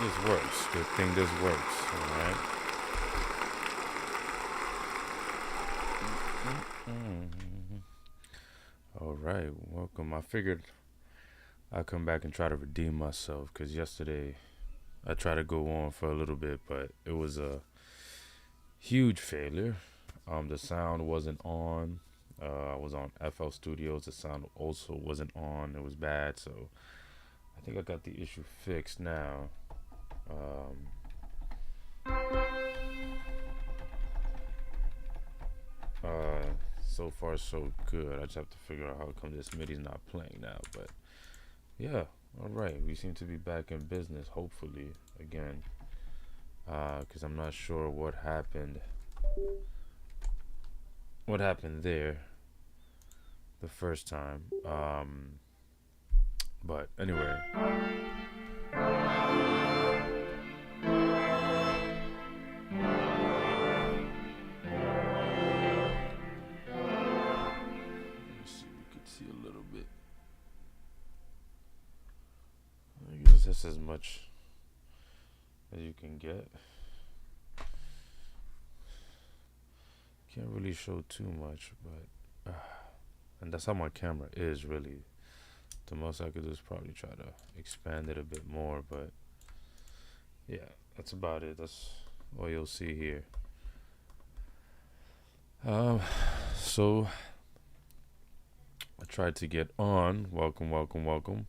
this works. Good thing this works. All right. All right. Welcome. I figured I'd come back and try to redeem myself because yesterday I tried to go on for a little bit, but it was a huge failure. The sound wasn't on. I was on FL Studios. The sound also wasn't on. It was bad. So I think I got the issue fixed now. Um, uh, so far so good. I just have to figure out how come this MIDI's not playing now. But yeah, all right. We seem to be back in business. Hopefully again, because I'm not sure what happened. What happened there the first time? But anyway. Let's see, we could see a little bit. I guess that's as much as you can get. Can't really show too much, but and that's how my camera is really. The most I could do is probably try to expand it a bit more, but yeah, that's about it. That's all you'll see here. Um, so I tried to get on. Welcome, welcome, welcome.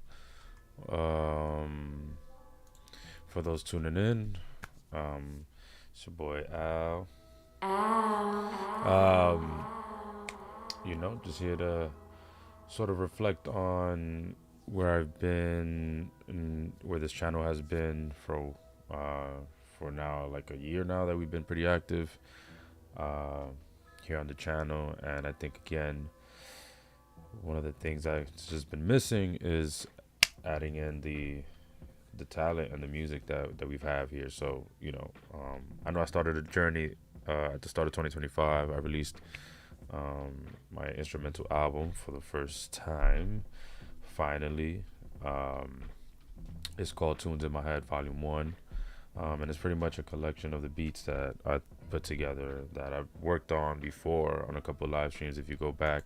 Um, for those tuning in, it's your boy Al. Um, just here to sort of reflect on where I've been and where this channel has been for now like a year now that we've been pretty active uh, here on the channel. And I think again, one of the things that's just been missing is adding in the talent and the music that we've have here. So I know I started a journey at the start of 2025. I released my instrumental album for the first time finally. It's called Tunes in My Head Volume 1, and it's pretty much a collection of the beats that I put together that I've worked on before on a couple of live streams. If you go back,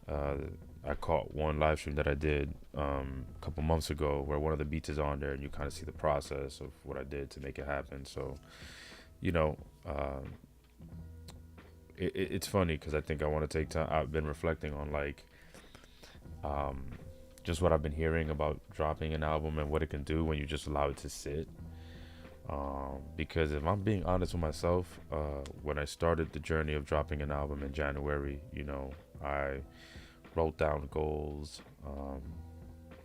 I caught one live stream that I did a couple months ago where one of the beats is on there, and you kind of see the process of what I did to make it happen. So it's funny because I think I want to take time. I've been reflecting on just what I've been hearing about dropping an album and what it can do when you just allow it to sit. Because if I'm being honest with myself, when I started the journey of dropping an album in January, I wrote down goals.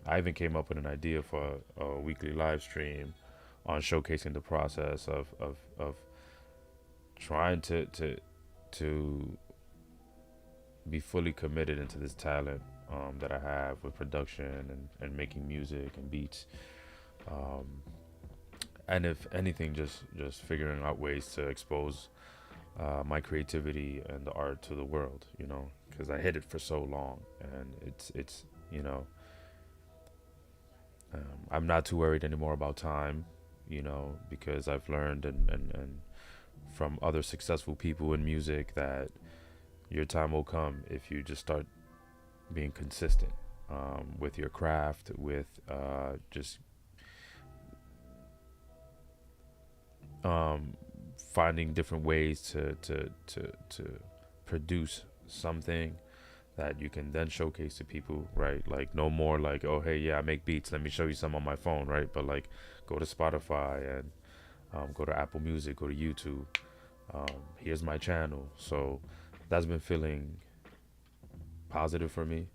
I even came up with an idea for a weekly live stream on showcasing the process of trying to be fully committed into this talent that I have with production and making music and beats, and if anything, just figuring out ways to expose my creativity and the art to the world, because I hid it for so long. And it's I'm not too worried anymore about time, because I've learned and from other successful people in music that your time will come if you just start being consistent with your craft, with just finding different ways to produce something that you can then showcase to people, right? Like no more like, oh hey, yeah, I make beats, let me show you some on my phone, right? But like go to Spotify and go to Apple Music, go to YouTube. Here's my channel. So that's been feeling positive for me,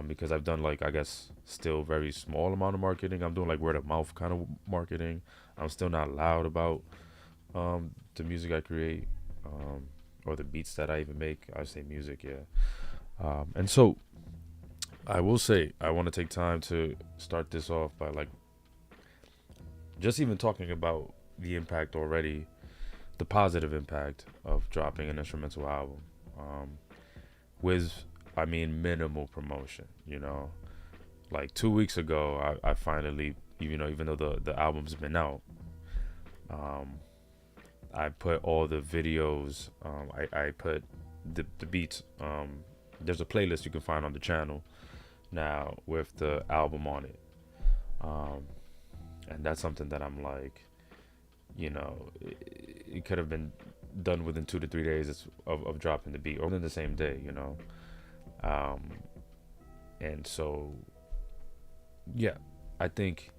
because I've done I guess still very small amount of marketing. I'm doing word of mouth kind of marketing. I'm still not loud about the music I create, or the beats that I even make. I say music, yeah. And so I will say I want to take time to start this off by just even talking about the impact already, the positive impact of dropping an instrumental album, with minimal promotion. 2 weeks ago I finally even though the album's been out, I put all the videos. I put the beats. There's a playlist you can find on the channel now with the album on it. And that's something that I'm like, it could have been done within 2 to 3 days of dropping the beat, or within the same day, and so yeah, I think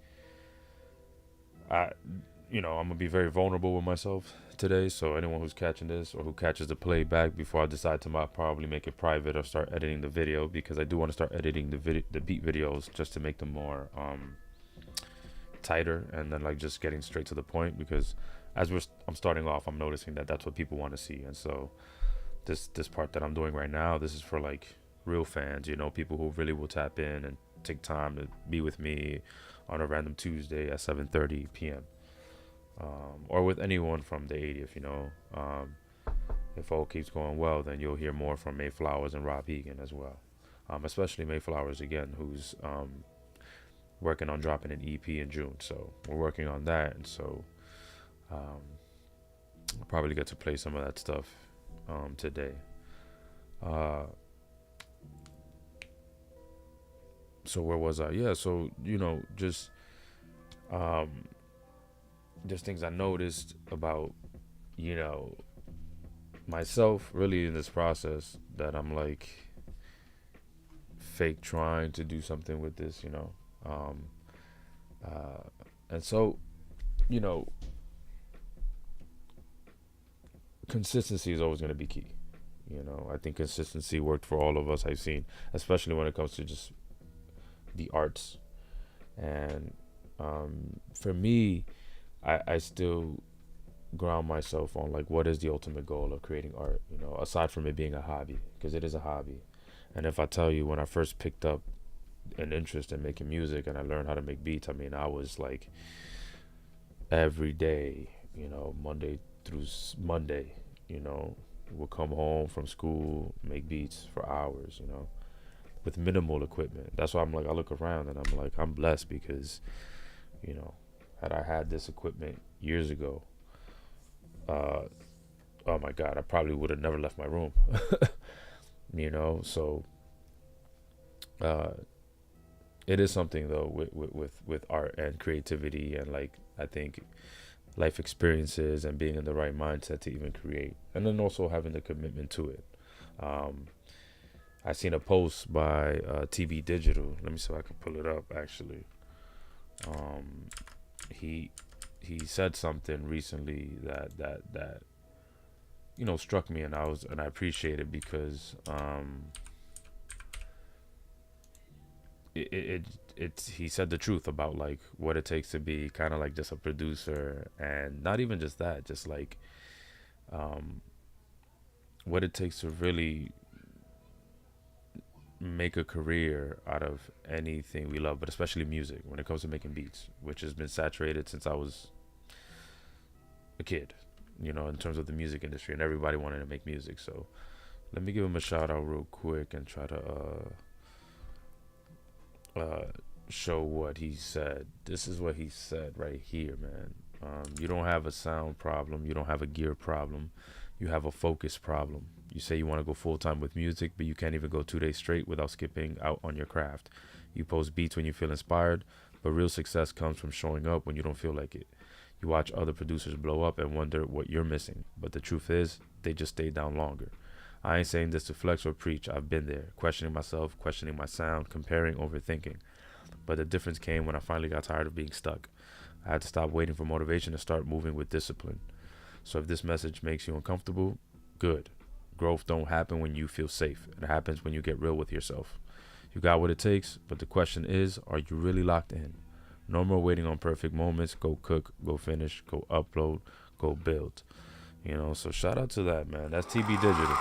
I'm gonna be very vulnerable with myself today. So anyone who's catching this or who catches the playback before I decide to probably make it private or start editing the video, because I do want to start editing the beat videos just to make them more tighter, and then like just getting straight to the point, because as I'm starting off, I'm noticing that that's what people want to see. And so this part that I'm doing right now, this is for like real fans, people who really will tap in and take time to be with me on a random Tuesday at 7:30 p.m. Or with anyone from the 80th. If all keeps going well, then you'll hear more from Mayflowers and Rob Egan as well, especially Mayflowers again, who's working on dropping an EP in June. So we're working on that, and so I'll probably get to play some of that stuff today. So where was I? Yeah, so just things I noticed about myself really in this process, that I'm like fake trying to do something with this, and so consistency is always going to be key. I think consistency worked for all of us, I've seen, especially when it comes to just the arts. And for me, I still ground myself on like, what is the ultimate goal of creating art, aside from it being a hobby, because it is a hobby. And if I tell you, when I first picked up an interest in making music and I learned how to make beats, I mean, I was like every day, Monday through Monday, would come home from school, make beats for hours, with minimal equipment. That's why I'm like, I look around and I'm like, I'm blessed, because had I had this equipment years ago, oh my God, I probably would have never left my room. So it is something though with art and creativity, and like I think life experiences and being in the right mindset to even create, and then also having the commitment to it. I seen a post by TV Digital. Let me see if I can pull it up actually. He said something recently that struck me, and I appreciate it, because he said the truth about like what it takes to be kind of like just a producer, and not even just that, just like what it takes to really make a career out of anything we love, but especially music, when it comes to making beats, which has been saturated since I was a kid, in terms of the music industry, and everybody wanted to make music. So let me give him a shout out real quick and try to show what he said. This is what he said right here, man. You don't have a sound problem, you don't have a gear problem, you have a focus problem. You say you want to go full-time with music, but you can't even go 2 days straight without skipping out on your craft. You post beats when you feel inspired, but real success comes from showing up when you don't feel like it. You watch other producers blow up and wonder what you're missing, but the truth is, they just stay down longer. I ain't saying this to flex or preach. I've been there, questioning myself, questioning my sound, comparing, overthinking. But the difference came when I finally got tired of being stuck. I had to stop waiting for motivation and start moving with discipline. So if this message makes you uncomfortable, good. Growth don't happen when you feel safe. It happens when you get real with yourself. You got what it takes, but the question is, are you really locked in? No more waiting on perfect moments. Go cook, go finish, go upload, go build. So shout out to that, man. That's TB Digital.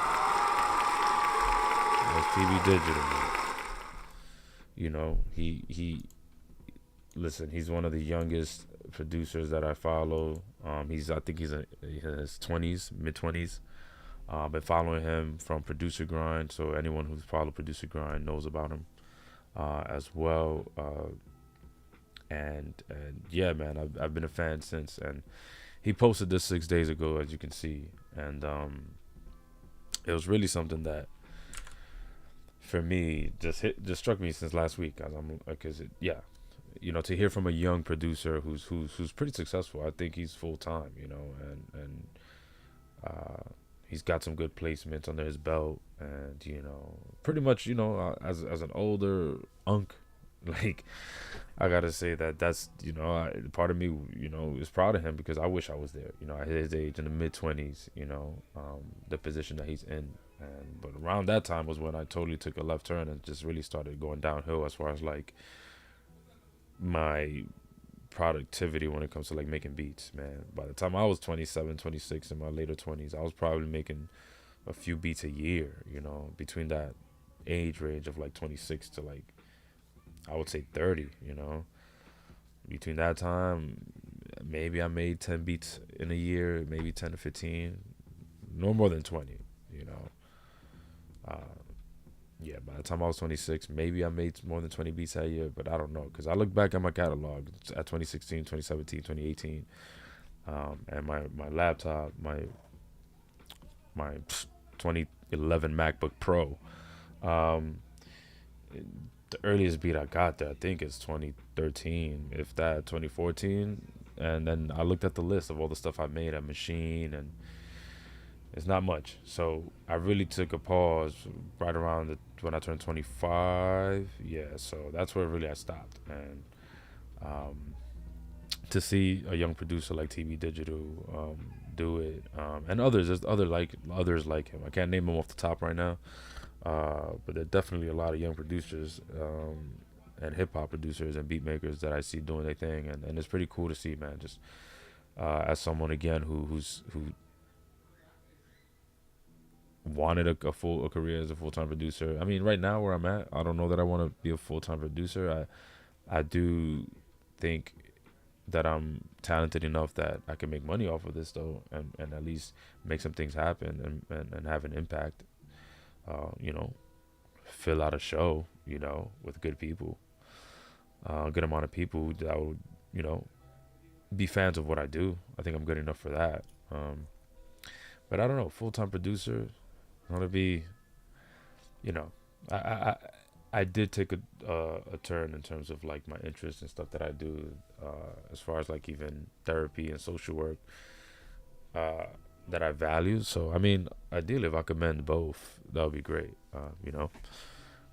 That's TB Digital, man. He listen, he's one of the youngest producers that I follow. I think he's in his 20s, mid-20s. Been following him from Producer Grind, so anyone who's followed Producer Grind knows about him as well. and yeah, man, I've been a fan since. And he posted this 6 days ago, as you can see, and it was really something that for me just struck me since last week, as I'm because yeah, to hear from a young producer who's pretty successful. I think he's full time, and he's got some good placements under his belt, and pretty much, as an older unk, like, I gotta say that's part of me, is proud of him, because I wish I was there, at his age, in the mid-20s, the position that he's in. But around that time was when I totally took a left turn and just really started going downhill as far as like my productivity when it comes to like making beats, man. By the time I was 27, 26, in my later 20s, I was probably making a few beats a year, between that age range of like 26 to like, I would say 30, between that time, maybe I made 10 beats in a year, maybe 10 to 15, no more than 20, yeah, by the time I was 26, maybe I made more than 20 beats that year, but I don't know, because I look back at my catalog at 2016, 2017, 2018, and my laptop, my 2011 MacBook Pro, the earliest beat I got there, I think, is 2013, if that, 2014, and then I looked at the list of all the stuff I made at Maschine, and it's not much. So I really took a pause right around when I turned 25. Yeah, so that's where really I stopped. And to see a young producer like TB Digital do it, and there's others like him. I can't name them off the top right now, but there are definitely a lot of young producers and hip hop producers and beat makers that I see doing their thing, and it's pretty cool to see, man. Just as someone again who wanted a career as a full-time producer. I mean, right now where I'm at, I don't know that I want to be a full-time producer. I do think that I'm talented enough that I can make money off of this, though, and at least make some things happen and have an impact. Fill out a show, with good people, a good amount of people that would, be fans of what I do. I think I'm good enough for that. But I don't know, full-time producer, I want to be, I did take a turn in terms of like my interests and stuff that I do, as far as like even therapy and social work, that I value. So I mean, ideally, if I could mend both, that would be great.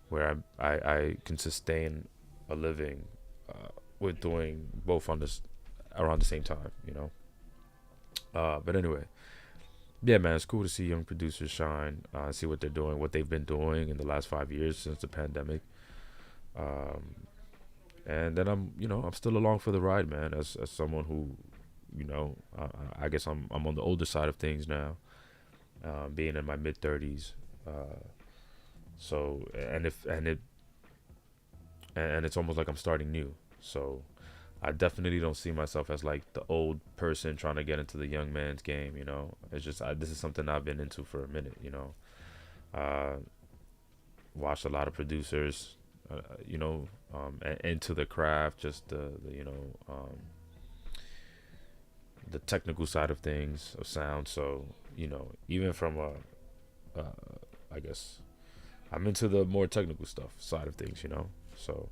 Where I can sustain a living with doing both on this around the same time, But anyway. Yeah, man, it's cool to see young producers shine, see what they're doing, what they've been doing in the last 5 years since the pandemic. And then I'm still along for the ride, man, as someone who, I guess I'm on the older side of things now, being in my mid-30s. So, and it's almost like I'm starting new. So I definitely don't see myself as like the old person trying to get into the young man's game, It's just this is something I've been into for a minute, Watched a lot of producers, into the craft, just the technical side of things, of sound. So even from I guess I'm into the more technical stuff side of things, So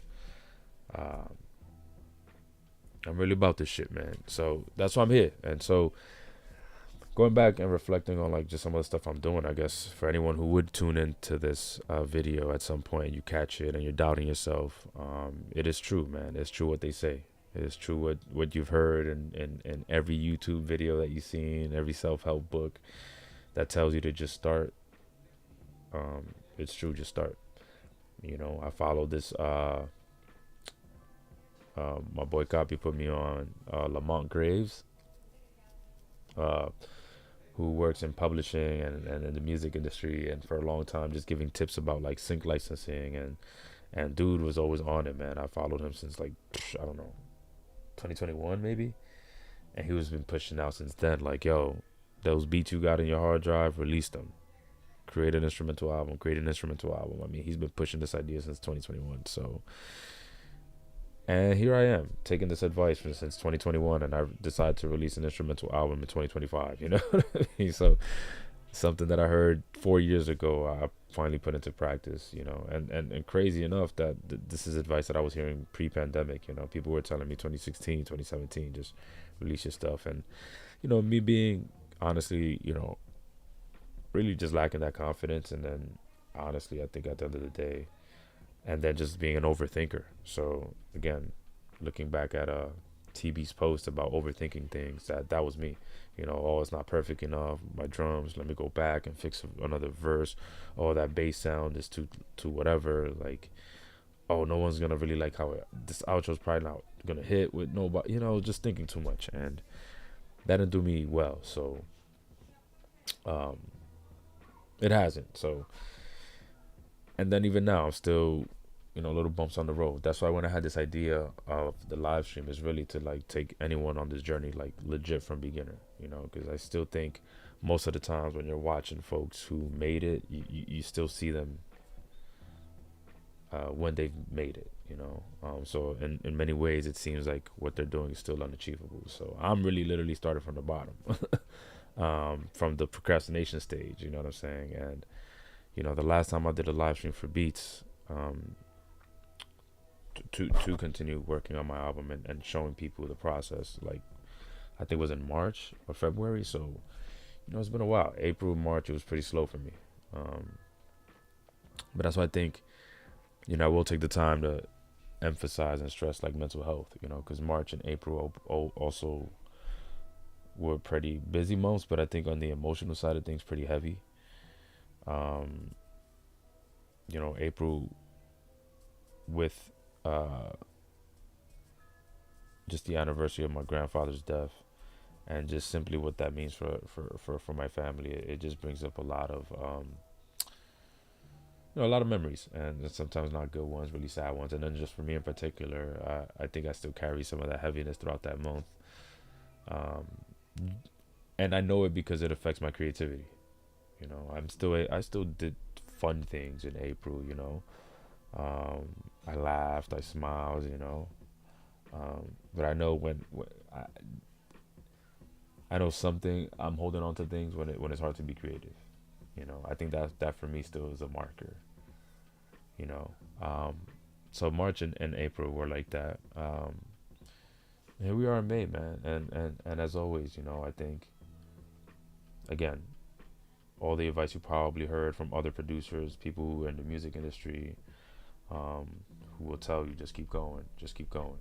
I'm really about this shit, man. So that's why I'm here. And so going back and reflecting on like just some of the stuff I'm doing, I guess for anyone who would tune into this video at some point, you catch it and you're doubting yourself, it is true, man. It's true what they say. It is true what you've heard in every YouTube video that you've seen, every self-help book that tells you to just start. It's true, just start. I follow this my boy Copy put me on Lamont Graves, who works in publishing and in the music industry, and for a long time just giving tips about like sync licensing, and dude was always on it, man. I followed him since like, I don't know, 2021 maybe, and he was been pushing out since then, like, yo, those beats you got in your hard drive, release them, create an instrumental album. I mean, he's been pushing this idea since 2021. So And here I am taking this advice from since 2021, and I decided to release an instrumental album in 2025. You know what I mean? So something that I heard 4 years ago, I finally put into practice. You know, and crazy enough that this is advice that I was hearing pre-pandemic. You know, people were telling me 2016, 2017, just release your stuff, and you know, me being honestly, you know, really just lacking that confidence, and then honestly, I think at the end of the day, and then just being an overthinker. So again, looking back at TB's post about overthinking things, that was me. You know, oh, it's not perfect enough. My drums, let me go back and fix another verse. Oh, that bass sound is too whatever. Like, oh, no one's gonna really like how this outro's probably not gonna hit with nobody. You know, just thinking too much, and that didn't do me well. So, um, it hasn't. So, and then even now, I'm still, you know, little bumps on the road. That's why when I had this idea of the live stream, is really to like take anyone on this journey, like legit from beginner, you know, because I still think most of the times when you're watching folks who made it, you still see them when they've made it, you know. So in many ways, it seems like what they're doing is still unachievable. So I'm really literally started from the bottom, from the procrastination stage, you know what I'm saying? And, you know, the last time I did a live stream for Beats, to continue working on my album and showing people the process, like I think it was in March or February. So, you know, it's been a while. April, March, it was pretty slow for me. But that's why I think, you know, I will take the time to emphasize and stress like mental health, you know, because March and April also were pretty busy months, but I think on the emotional side of things, pretty heavy. You know, April with just the anniversary of my grandfather's death, and just simply what that means for my family, it just brings up a lot of you know, a lot of memories, and sometimes not good ones, really sad ones. And then just for me in particular, I think I still carry some of that heaviness throughout that month, um, and I know it because it affects my creativity. You know, I still did fun things in April. You know, I laughed, I smiled. You know, but I know when I know something, I'm holding on to things when it's hard to be creative. You know, I think that for me still is a marker. You know, so March and April were like that. Here we are in May, man, and as always, you know, I think again, all the advice you probably heard from other producers, people who are in the music industry, who will tell you just keep going, just keep going.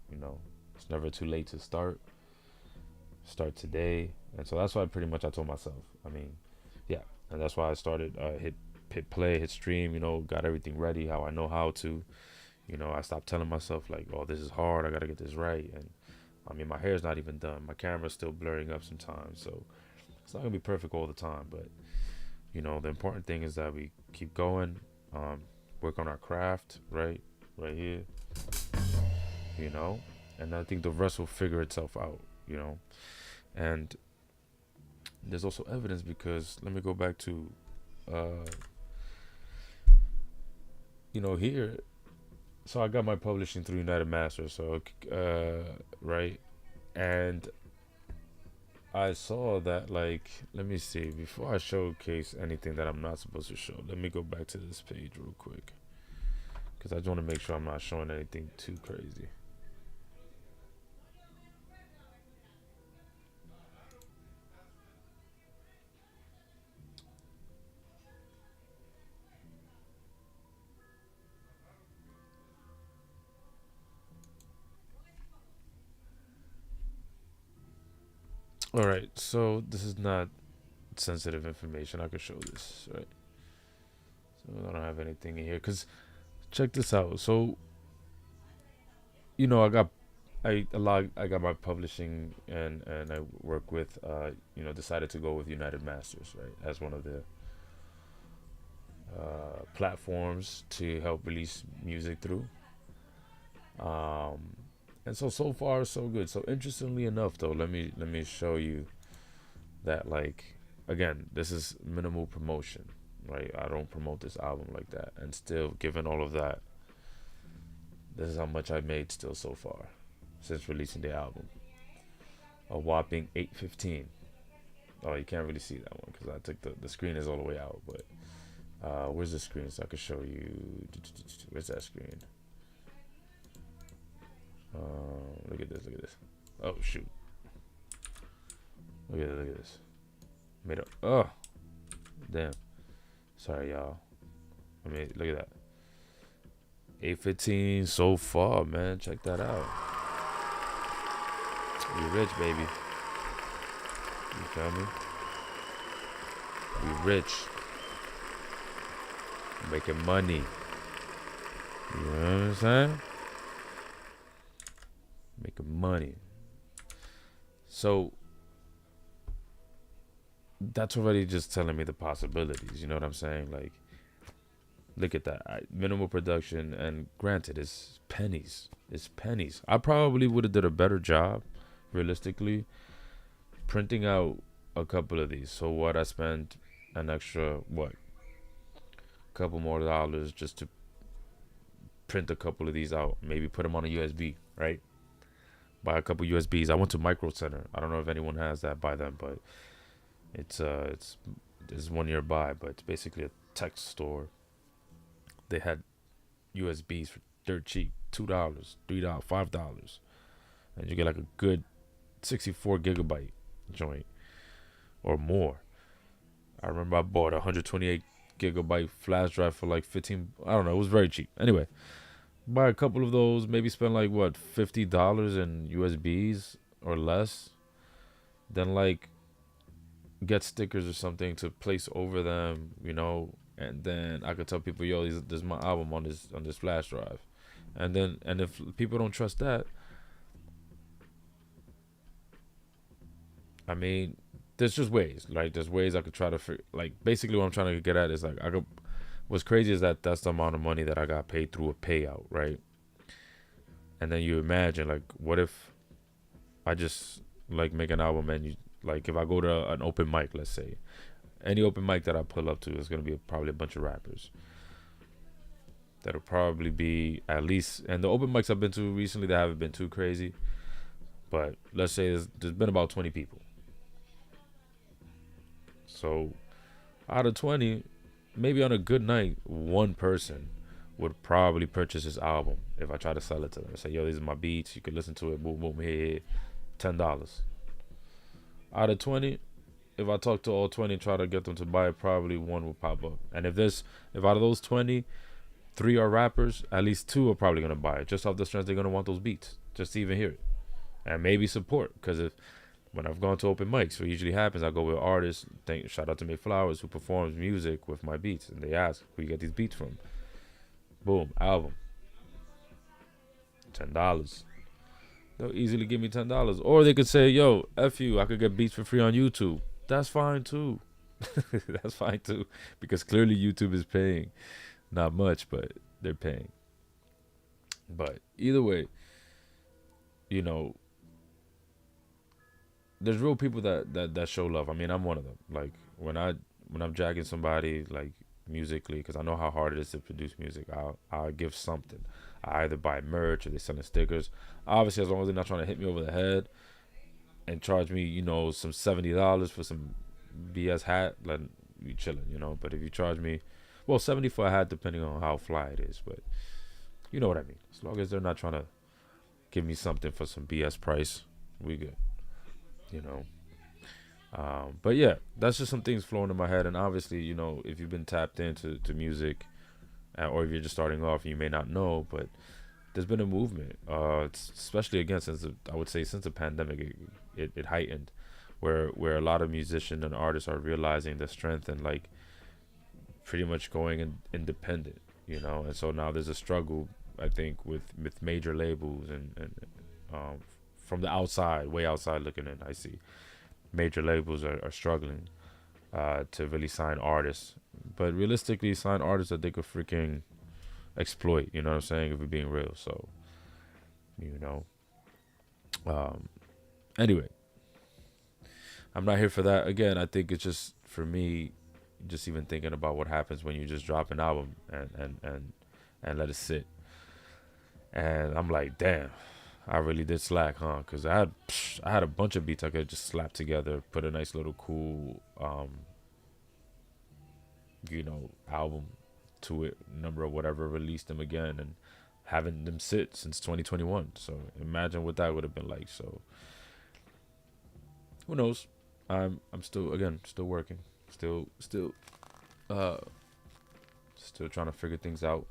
You know, it's never too late to start. Start today, and so that's why pretty much I told myself. I mean, yeah, and that's why I started hit play, hit stream. You know, got everything ready how I know how to. You know, I stopped telling myself like, oh, this is hard. I gotta get this right. And I mean, my hair's not even done. My camera's still blurring up sometimes, so it's not gonna be perfect all the time. But you know, the important thing is that we keep going, work on our craft, right here. You know, and I think the rest will figure itself out. You know, and there's also evidence because let me go back to, you know, here. So I got my publishing through United Masters. So, right, and I saw that, like, let me see, before I showcase anything that I'm not supposed to show, let me go back to this page real quick, because I just want to make sure I'm not showing anything too crazy. All right, so this is not sensitive information. I could show this, right? So I don't have anything in here, because check this out. So, you know, I got my publishing, and I work with you know, decided to go with United Masters, right, as one of the platforms to help release music through. Um, and so far so good. So interestingly enough, though, let me show you that, like, again, this is minimal promotion, right? I don't promote this album like that, and still, given all of that, This is how much I made still so far since releasing the album. A whopping 815. Oh, you can't really see that one because I took the screen is all the way out. But where's the screen so I can show you? Where's that screen? Look at this. Look at this. Oh shoot. Look at this. Made up. Oh, damn. Sorry, y'all. I mean, look at that. 815 so far, man. Check that out. We rich, baby. You feel me? We rich. Making money. You know what I'm saying? Making money. So that's already just telling me the possibilities. You know what I'm saying? Like, look at that. Minimal production, and granted, it's pennies. It's pennies. I probably would have did a better job, realistically, printing out a couple of these. So what? I spent an extra, what? Couple more dollars just to print a couple of these out. Maybe put them on a USB, right? Buy a couple USBs. I went to Micro Center. I don't know if anyone has that by them, but there's one nearby, but it's basically a tech store. They had USBs for dirt cheap, $2, $3, $5, and you get like a good 64 gigabyte joint or more. I remember I bought a 128 gigabyte flash drive for like 15. I don't know. It was very cheap. Anyway, buy a couple of those. Maybe spend like what, $50 in USBs or less. Then like get stickers or something to place over them, you know, and then I could tell people, yo, this is my album on this flash drive. And if people don't trust that, I mean, there's just ways. Like, there's ways I could try to like, basically what I'm trying to get at is like, what's crazy is that's the amount of money that I got paid through a payout, right? And then you imagine, like, what if I just like make an album and you, like, if I go to an open mic, let's say, any open mic that I pull up to is going to be probably a bunch of rappers. That'll probably be at least, and the open mics I've been to recently, they haven't been too crazy, but let's say there's been about 20 people. So out of 20, maybe on a good night, one person would probably purchase this album if I try to sell it to them. Say, yo, these are my beats. You can listen to it. Boom, boom, here, $10. Out of 20, if I talk to all 20 and try to get them to buy it, probably one will pop up. And if out of those 20, 3 are rappers, at least 2 are probably going to buy it. Just off the strength, they're going to want those beats, just to even hear it. And maybe support, because when I've gone to open mics, what usually happens, I go with artists, shout out to May Flowers, who performs music with my beats, and they ask, where you get these beats from? Boom, album. $10. They'll easily give me $10. Or they could say, yo, F you, I could get beats for free on YouTube. That's fine too. That's fine too. Because clearly YouTube is paying. Not much, but they're paying. But either way, you know, there's real people that show love. I mean, I'm one of them. Like, when I'm jagging somebody, like, musically, because I know how hard it is to produce music, I'll give something. I either buy merch or they selling stickers. Obviously, as long as they're not trying to hit me over the head and charge me, you know, some $70 for some BS hat, like, you chilling, you know. But if you charge me, well, $70 for a hat, depending on how fly it is, but you know what I mean. As long as they're not trying to give me something for some BS price, we good, you know. But yeah, that's just some things flowing in my head. And obviously, you know, if you've been tapped into music, or if you're just starting off, you may not know, but there's been a movement, especially again since the pandemic, it heightened, where a lot of musicians and artists are realizing the strength and like pretty much going independent, you know. And so now there's a struggle, I think, with major labels and from the outside, way outside looking in, I see major labels are struggling to really sign artists, but realistically sign artists that they could freaking exploit, you know what I'm saying, if we're being real. So, you know, anyway, I'm not here for that. Again, I think it's just, for me, just even thinking about what happens when you just drop an album and let it sit. And I'm like, damn, I really did slack, huh? Because I had a bunch of beats I could just slap together, put a nice little cool, album to it, number or whatever, release them again, and having them sit since 2021. So imagine what that would have been like. So who knows? I'm still, again, still working, still uh still trying to figure things out.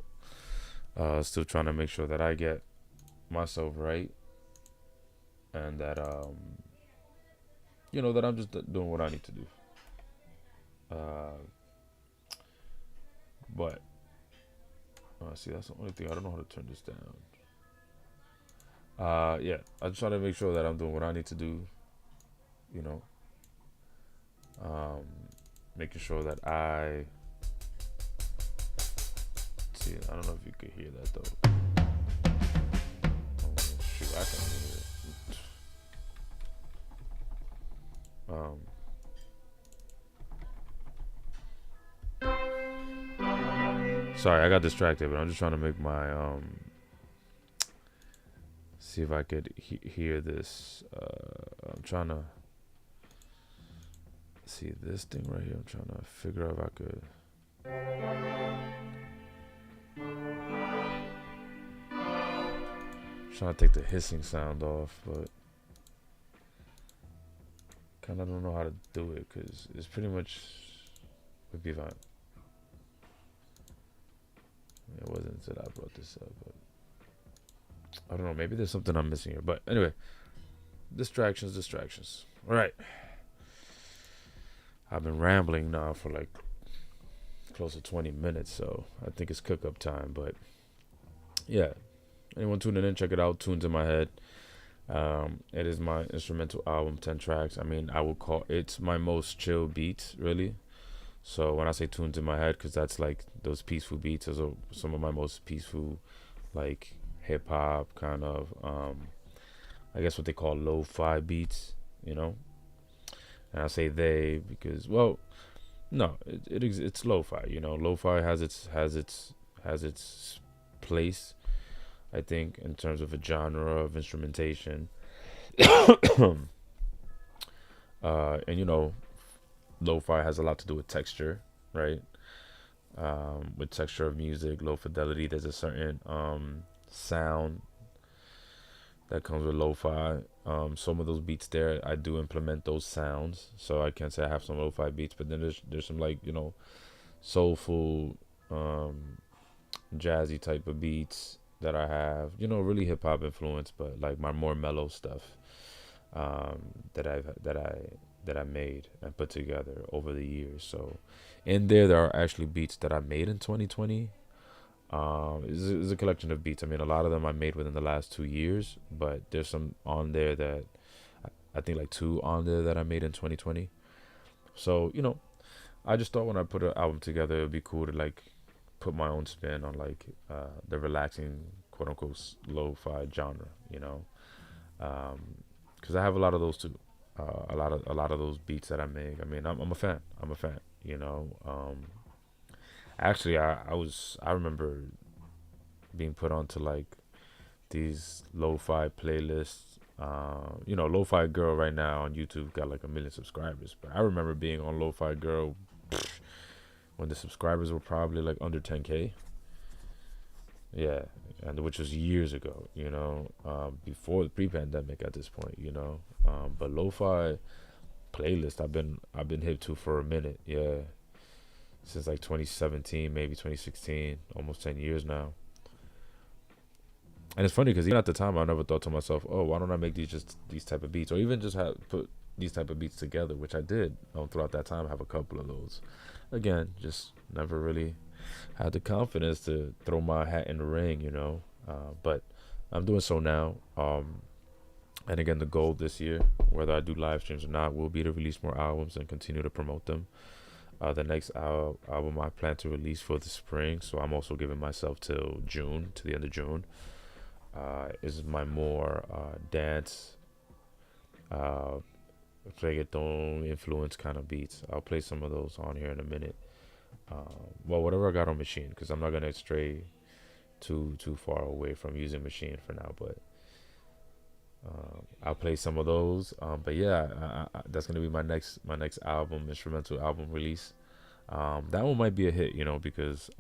Still trying to make sure that I get myself right, and that that I'm just doing what I need to do. Uh, but see, that's the only thing. I don't know how to turn this down. Yeah, I just try to make sure that I'm doing what I need to do. You know, um, making sure that I see. I don't know if you could hear that though. Shoot, I can hear it. Sorry, I got distracted, but I'm just trying to make my see if I could hear this. I'm trying to see this thing right here. I'm trying to figure out if I could. Trying to take the hissing sound off, but kind of don't know how to do it because it's pretty much would be fine. It wasn't until I brought this up, but I don't know. Maybe there's something I'm missing here. But anyway, distractions. All right. I've been rambling now for like close to 20 minutes, so I think it's cook up time. But yeah, anyone tuning in, check it out. Tunes in My Head. It is my instrumental album, 10 tracks. I mean, I would call it's my most chill beats, really. So when I say tunes in my head, because that's like those peaceful beats, those are some of my most peaceful, like hip hop kind of, I guess what they call lo-fi beats, And I say they because, well, no, it's lo-fi. Lo-fi has its place, I think, in terms of a genre of instrumentation. And lo-fi has a lot to do with texture, right? With texture of music, low fidelity. There's a certain sound that comes with lo-fi. Some of those beats there, I do implement those sounds. So I can't say I have some lo-fi beats, but then there's some like soulful, jazzy type of beats that I have. Really hip hop influence, but like my more mellow stuff that I made and put together over the years. So in there are actually beats that I made in 2020. It's a collection of beats. I mean, a lot of them I made within the last 2 years, but there's some on there that I think like 2 on there that I made in 2020. So I just thought when I put an album together, it'd be cool to like put my own spin on like the relaxing quote unquote lo-fi genre, because I have a lot of those too. A lot of those beats that I make. I mean, I'm a fan. Actually, I remember being put onto like these lo-fi playlists. Lo-fi Girl right now on YouTube got like 1 million subscribers, but I remember being on Lo-Fi Girl when the subscribers were probably like under 10K. Yeah, and which was years ago, before the pre-pandemic at this point, but lo-fi playlist I've been hip to for a minute, yeah, since like 2017, maybe 2016, almost 10 years now. And it's funny because even at the time I never thought to myself, oh, why don't I make these type of beats, or even just put these type of beats together, which I did throughout that time. I have a couple of those. Again, just never really had the confidence to throw my hat in the ring, but I'm doing so now. And again, the goal this year, whether I do live streams or not, will be to release more albums and continue to promote them. The next album I plan to release for the spring, so I'm also giving myself till June, to the end of June, is my more dance, reggaeton influence kind of beats. I'll play some of those on here in a minute. Well, whatever I got on Machine, because I'm not gonna stray too far away from using Machine for now, but I'll play some of those. But yeah, that's gonna be my next album, instrumental album release. That one might be a hit, because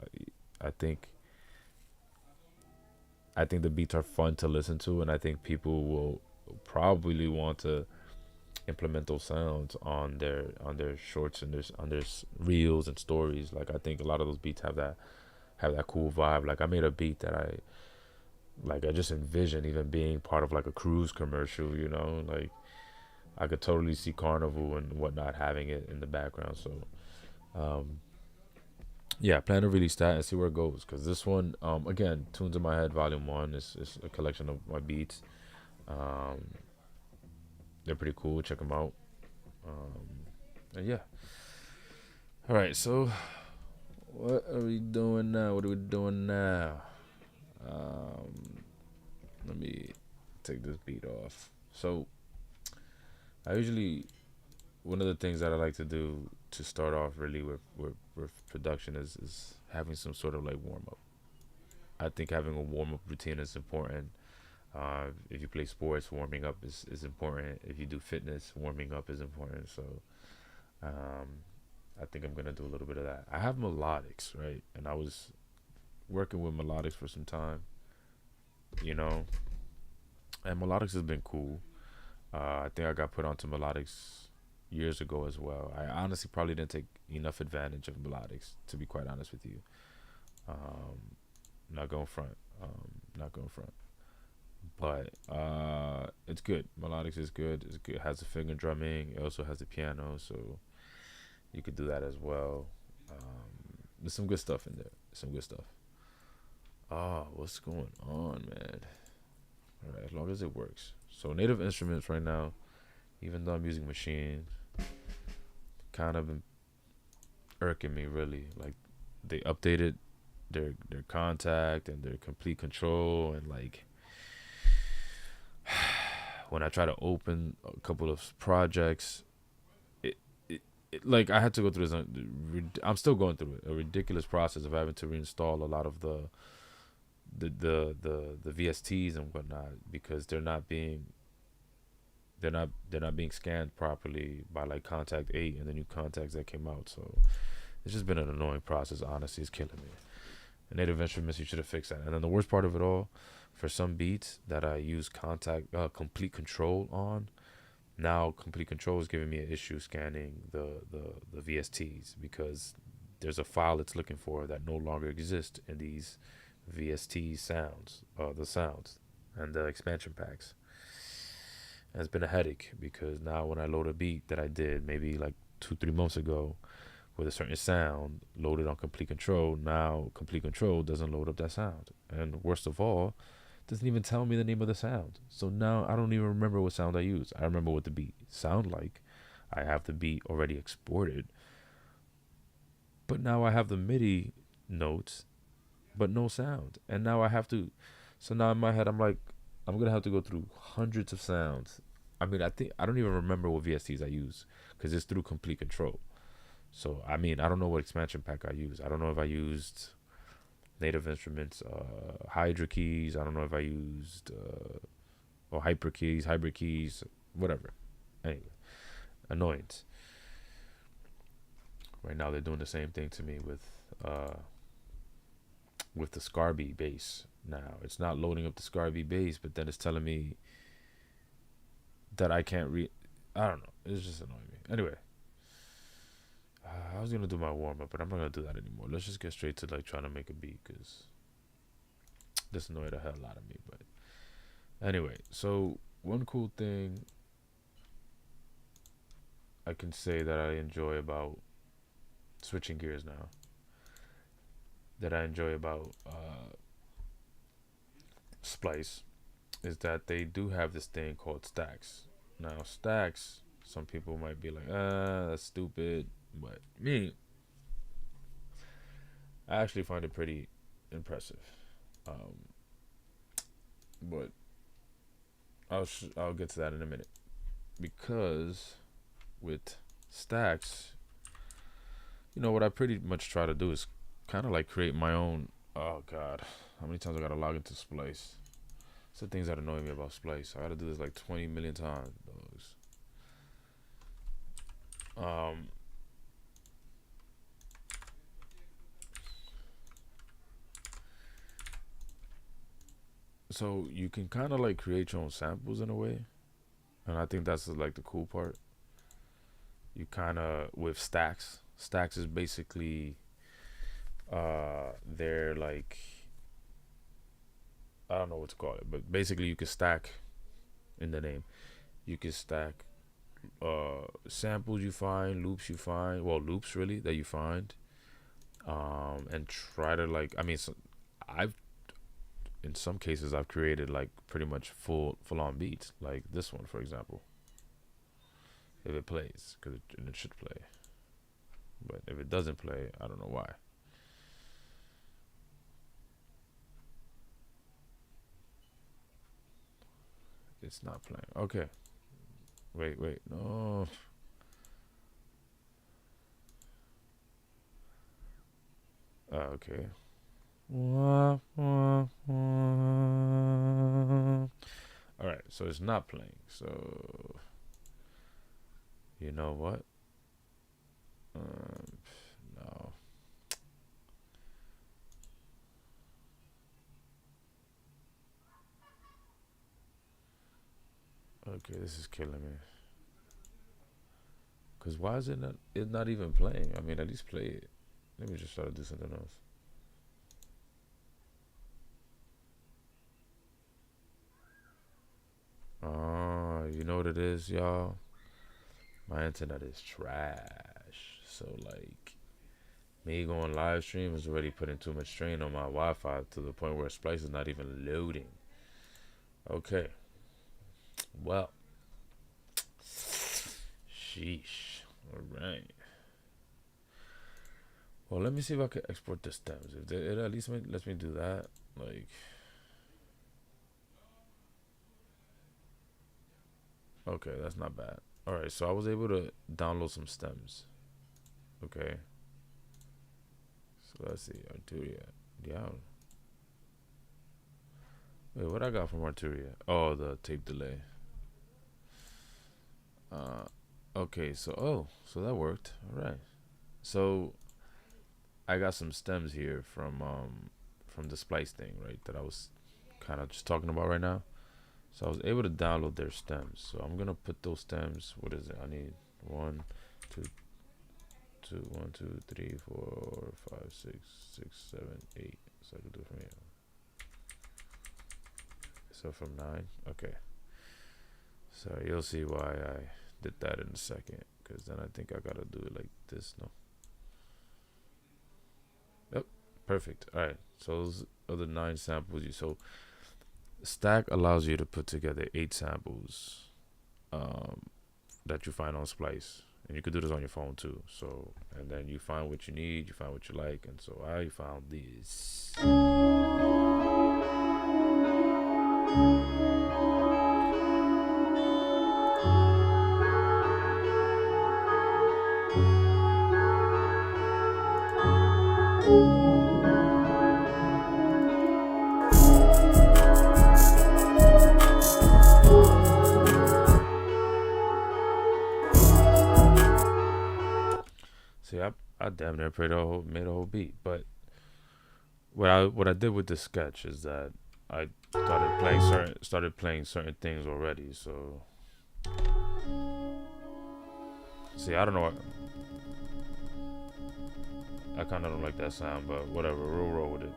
I think the beats are fun to listen to, and I think people will probably want to implement those sounds on their shorts and on their reels and stories. Like, I think a lot of those beats have that cool vibe. Like, I made a beat that I just envision even being part of like a cruise commercial. Like, I could totally see Carnival and whatnot having it in the background. So um, yeah, plan to release that and see where it goes. Cause this one, again, Tunes in My Head Volume 1 is a collection of my beats. Um, they're pretty cool. Check them out. And yeah. All right. So what are we doing now? What are we doing now? Let me take this beat off. So I usually, one of the things that I like to do to start off really with production is having some sort of like warm up. I think having a warm up routine is important. If you play sports, warming up is important. If you do fitness, warming up is important. So um, I think I'm gonna do a little bit of that. I have melodics, right? And I was working with melodics for some time, you know, and melodics has been cool. I think I got put onto melodics years ago as well. I honestly probably didn't take enough advantage of melodics, to be quite honest with you. Um, not going front. Not going front. But it's good. Melodics is good. It's good. It has the finger drumming. It also has the piano, so you could do that as well. There's some good stuff in there. Some good stuff. What's going on, man? All right, as long as it works. So native instruments right now, even though I'm using machine, kind of been irking me really. Like, they updated their contact and their complete control, and like when I try to open a couple of projects, like I had to go through this. I'm still going through it. A ridiculous process of having to reinstall a lot of the VSTs and whatnot, because they're not being scanned properly by like Contact 8 and the new contacts that came out. So it's just been an annoying process. Honestly, it's killing me. And native instruments, you should have fixed that. And then the worst part of it all, for some beats that I use complete control on, now complete control is giving me an issue scanning the VSTs, because there's a file it's looking for that no longer exists in these VST sounds, the sounds and the expansion packs. And it's been a headache, because now when I load a beat that I did maybe like 2-3 months ago with a certain sound loaded on complete control, now complete control doesn't load up that sound. And worst of all, doesn't even tell me the name of the sound. So now I don't even remember what sound I used. I remember what the beat sound like. I have the beat already exported. But now I have the MIDI notes, but no sound. And now so now in my head, I'm like, I'm going to have to go through hundreds of sounds. I mean, I don't even remember what VSTs I use, because it's through complete control. So, I mean, I don't know what expansion pack I use. I don't know if I used native instruments, Hydra keys. I don't know if I used, or hyper keys, hybrid keys, whatever. Anyway, annoyance. Right now, they're doing the same thing to me with the Scarby bass. Now, it's not loading up the Scarby bass, but then it's telling me that I can't read. I don't know. It's just annoying me. Anyway. I was gonna do my warm up, but I'm not gonna do that anymore. Let's just get straight to like trying to make a beat, because this annoyed the hell out of me. But anyway, so one cool thing I can say that I enjoy about switching gears now, that I enjoy about Splice, is that they do have this thing called stacks. Now, stacks, some people might be like, that's stupid. But me, I actually find it pretty impressive. But I'll get to that in a minute, because with stacks, what I pretty much try to do is kind of like create my own Oh God, how many times I gotta log into Splice? It's the things that annoy me about Splice. I gotta do this like 20 million times, dogs. So you can kind of like create your own samples in a way, and I think that's like the cool part. You kind of with stacks. Stacks is basically they're like, I don't know what to call it, but basically you can stack in the name. You can stack samples you find, loops you find, well, loops really that you find, and try to like, I mean, so I've in some cases I've created like pretty much full on beats, like this one for example. If it plays, because it should play, but if it doesn't play, I don't know why. It's not playing. Okay. Wait. No. Okay. All right. So it's not playing. So you know what? No. Okay, this is killing me. Cause why is it not? It's not even playing. I mean, at least play it. Let me just try to do something else. Oh, you know what it is, y'all? My internet is trash. So like, me going live stream is already putting too much strain on my Wi-Fi to the point where Splice is not even loading. Okay. Well. Sheesh. All right. Well, let me see if I can export the stems. If it at least lets me do that, like, okay, that's not bad. All right, so I was able to download some stems. Okay. So let's see, Arturia. Yeah. Wait, what I got from Arturia? Oh, the tape delay. Okay, so that worked. All right. So I got some stems here from the Splice thing, right? That I was kind of just talking about right now. So I was able to download their stems. So I'm gonna put those stems. What is it? I need 1, 2, 1, 2, 3, 4, 5, 6, 7, 8. So I can do it from here. So from 9. Okay. So you'll see why I did that in a second. Because then I think I gotta do it like this. No. Yep. Perfect. All right. So those are the 9 samples you. So Stack allows you to put together 8 samples that you find on Splice, and you could do this on your phone too. So, and then you find what you need, you find what you like, and so I found this. See, I damn near made a whole beat, but what I did with this sketch is that I started playing certain things already. So see, I don't know. I kind of don't like that sound, but whatever. We'll roll with it.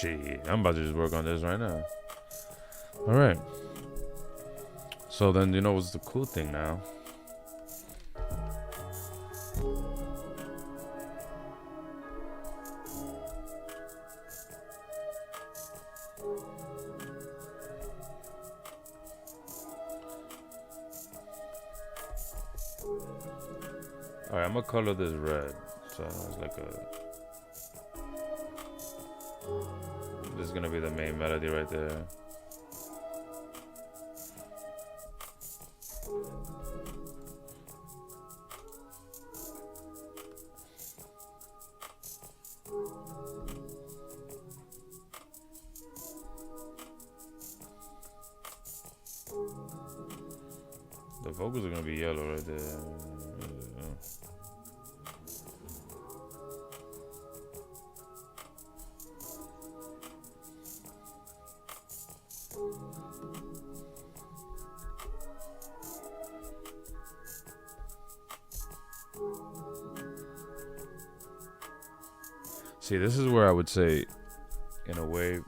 Shit, I'm about to just work on this right now. All right. So then, you know what's the cool thing now? All right, I'm gonna color this red. So it's like this is gonna be the main melody right there. The vocals are gonna be yellow right there. See, this is where I would say, in a way,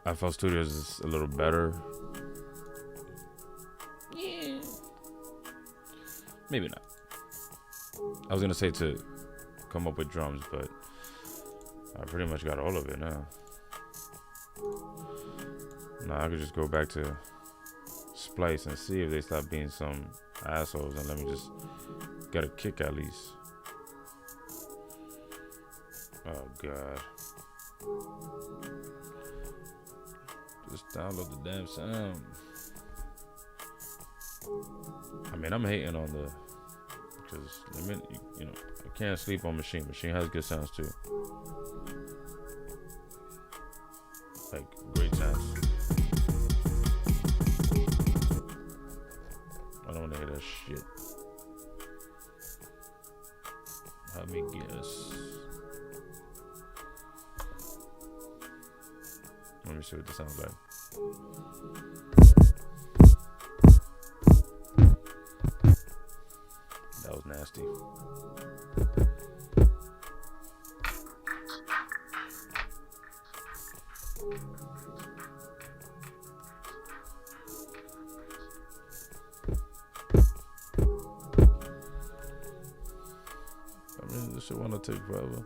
FL Studios is a little better. Yeah. Maybe not. I was gonna say to come up with drums, but I pretty much got all of it now. Now I could just go back to Splice and see if they stop being some assholes and let me just get a kick at least. Oh god. Just download the damn sound. I mean, I'm hating on the, because you know, I can't sleep on Maschine. Maschine has good sounds too, like great sounds. I don't want to hear that shit. Let me guess. Let me see what this sounds like. That was nasty. I mean, this shit wanna take forever.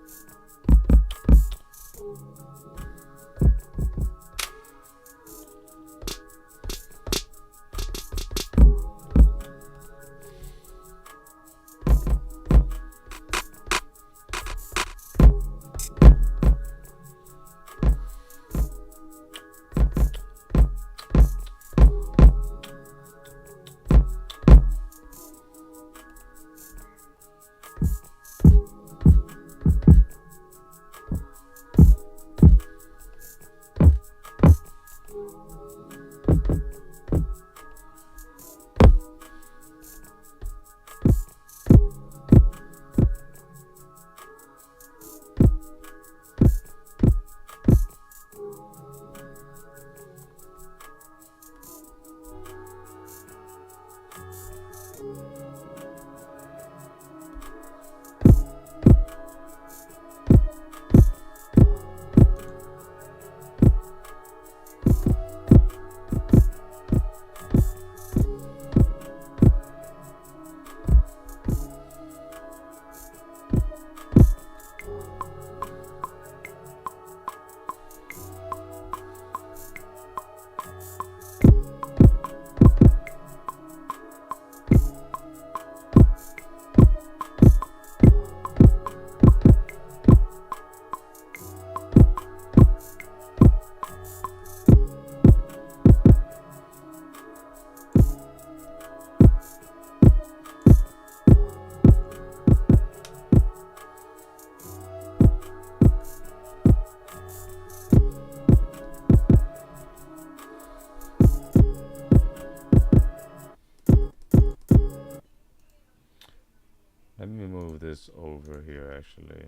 Let me move this over here actually.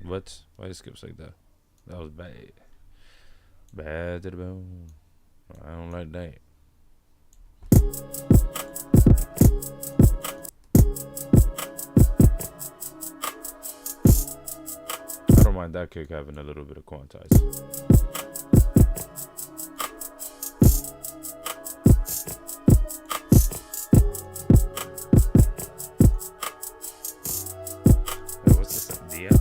What? Why it skips like that? That was bad. Bad to the bone. I don't like that. I don't mind that kick having a little bit of quantize. Wait, what's this? DM?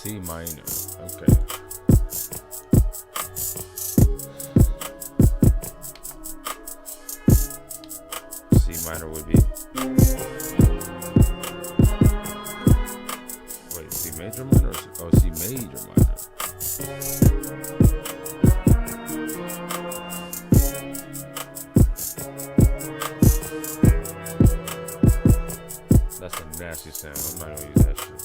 C minor. Okay. C minor would be. Wait, C major minor? Or C, oh, C major minor. That's a nasty sound. I'm not gonna use that shit.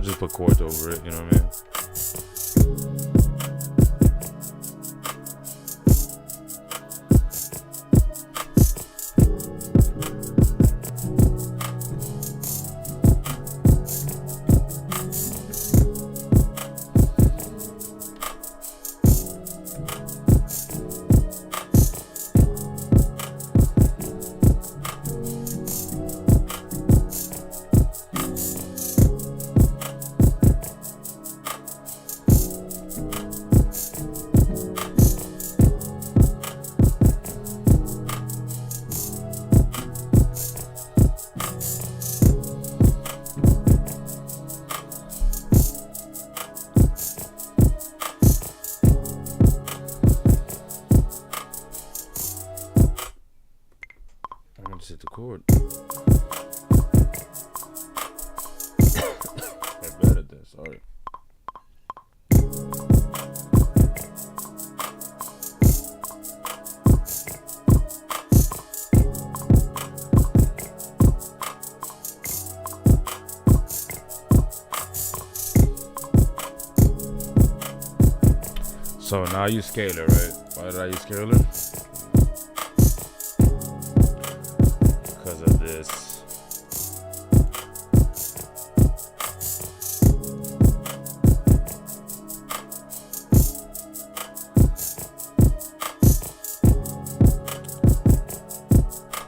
Just put chords over it, you know what I mean? Just hit the chord. I'm bad at this, sorry. So now you scalar, right? Why did I use scalar? Because of this.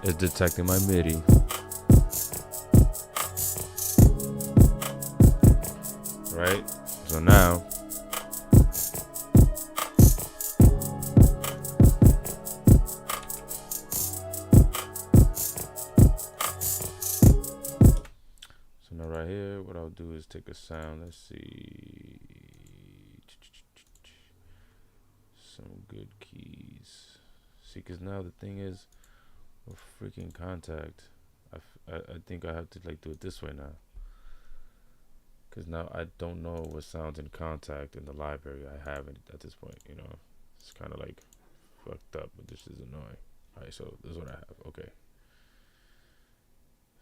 It's detecting my MIDI. Right? So now right here, what I'll do is take a sound. Let's see. Some good keys. See, because now the thing is, with freaking contact, I think I have to like do it this way now. Because now I don't know what sounds in contact in the library I have at this point, you know. It's kind of like fucked up, but this is annoying. Alright, so this is what I have. Okay.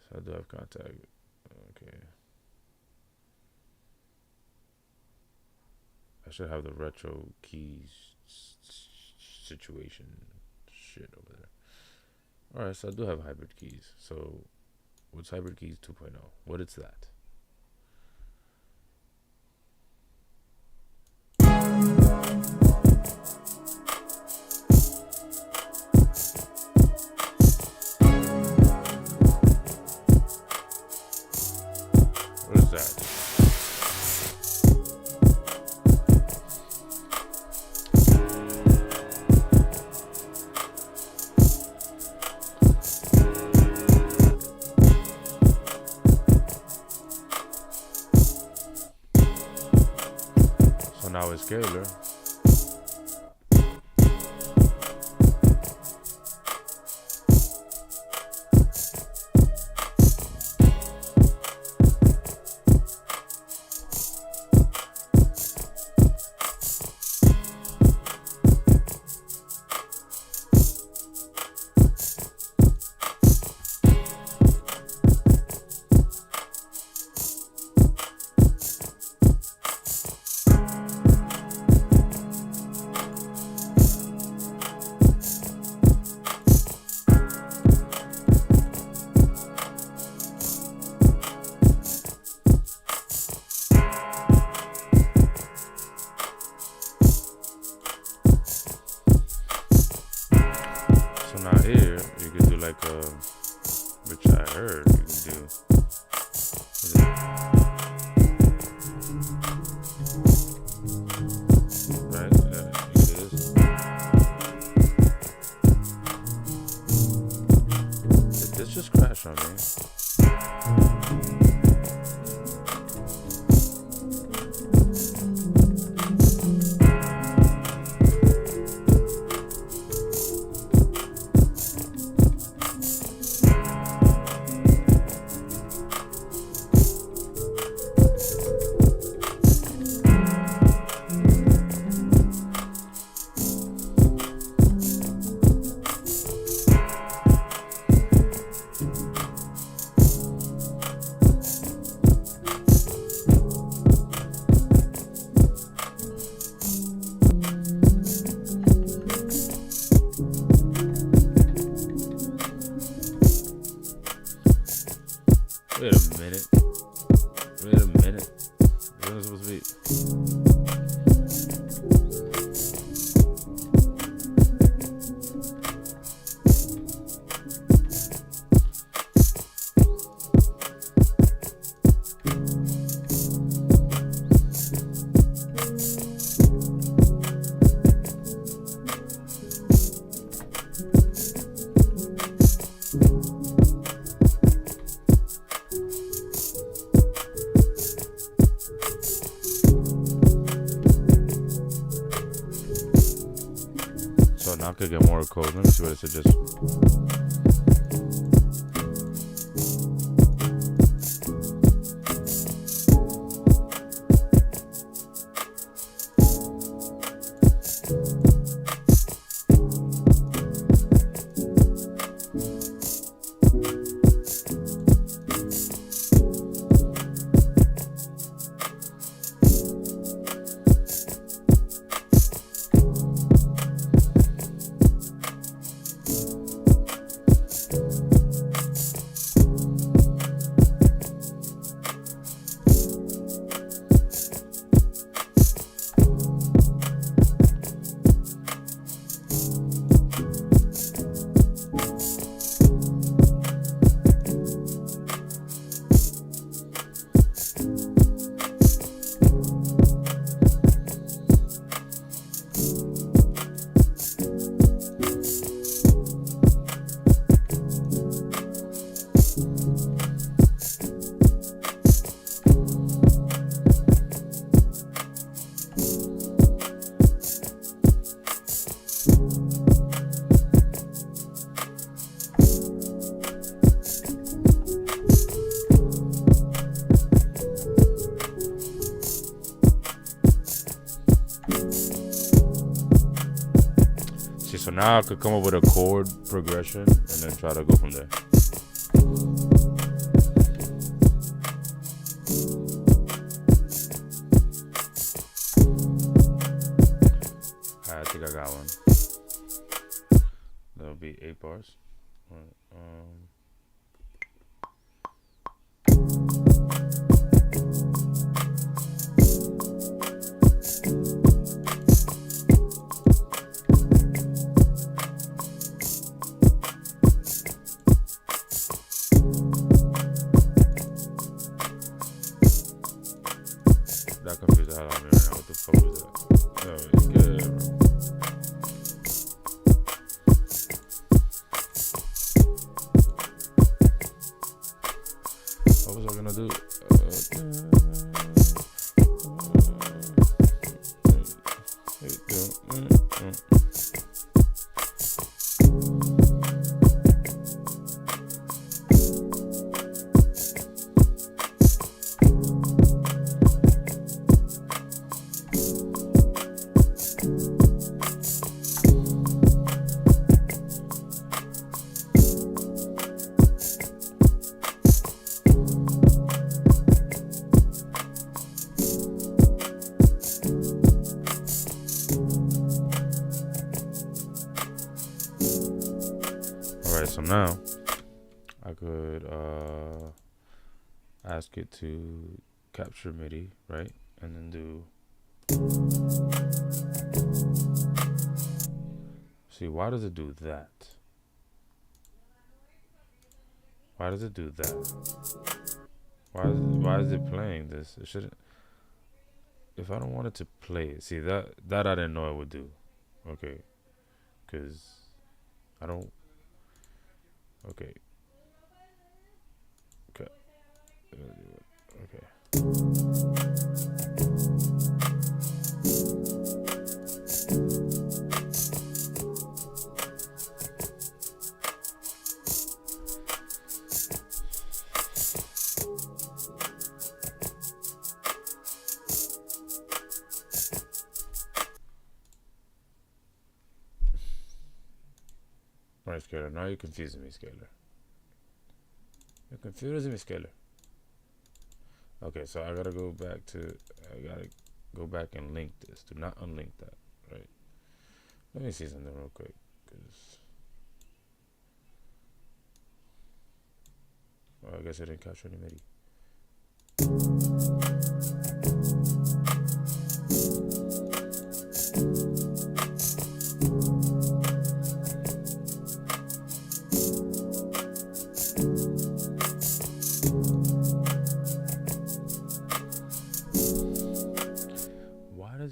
So I do have contact. Okay. I should have the retro keys situation shit over there. Alright, so I do have hybrid keys. So what's hybrid keys 2.0? What is that? What is that? So now it's scalar. Here you can do like which I heard you can do right, you can do this. Did this just crash on me? Wait a minute. Wait a minute. What is it supposed to be? So now I could get more code. Let me see what it suggests. So now I could come up with a chord progression and then try to go from there. I think I got one. That'll be 8 bars. hell out of me right now. What the fuck was that? No, it's good, bro. What was I gonna do? So now I could ask it to capture MIDI, right? And then do. See, why does it do that? Why does it do that? Why is it playing this? It shouldn't. If I don't want it to play it, see that I didn't know it would do. Okay, because I don't. Okay. Okay. Okay. Alright, Scalar, now you're confusing me, Scalar. You're confusing me, Scalar. Okay, so I gotta go back and link this. Do not unlink that, right? Let me see something real quick, because I guess I didn't capture any MIDI.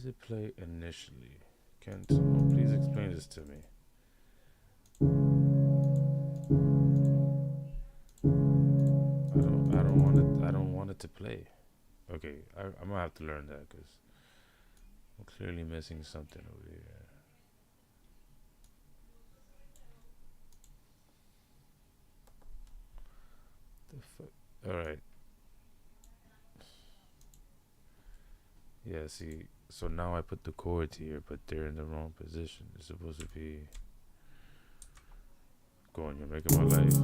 It play initially? Can someone please explain this to me? I don't want it to play. Okay, I'm gonna have to learn that because I'm clearly missing something over here. The fuck? All right. Yeah. See. So now I put the chords here, but they're in the wrong position. It's supposed to be going. You're making my life.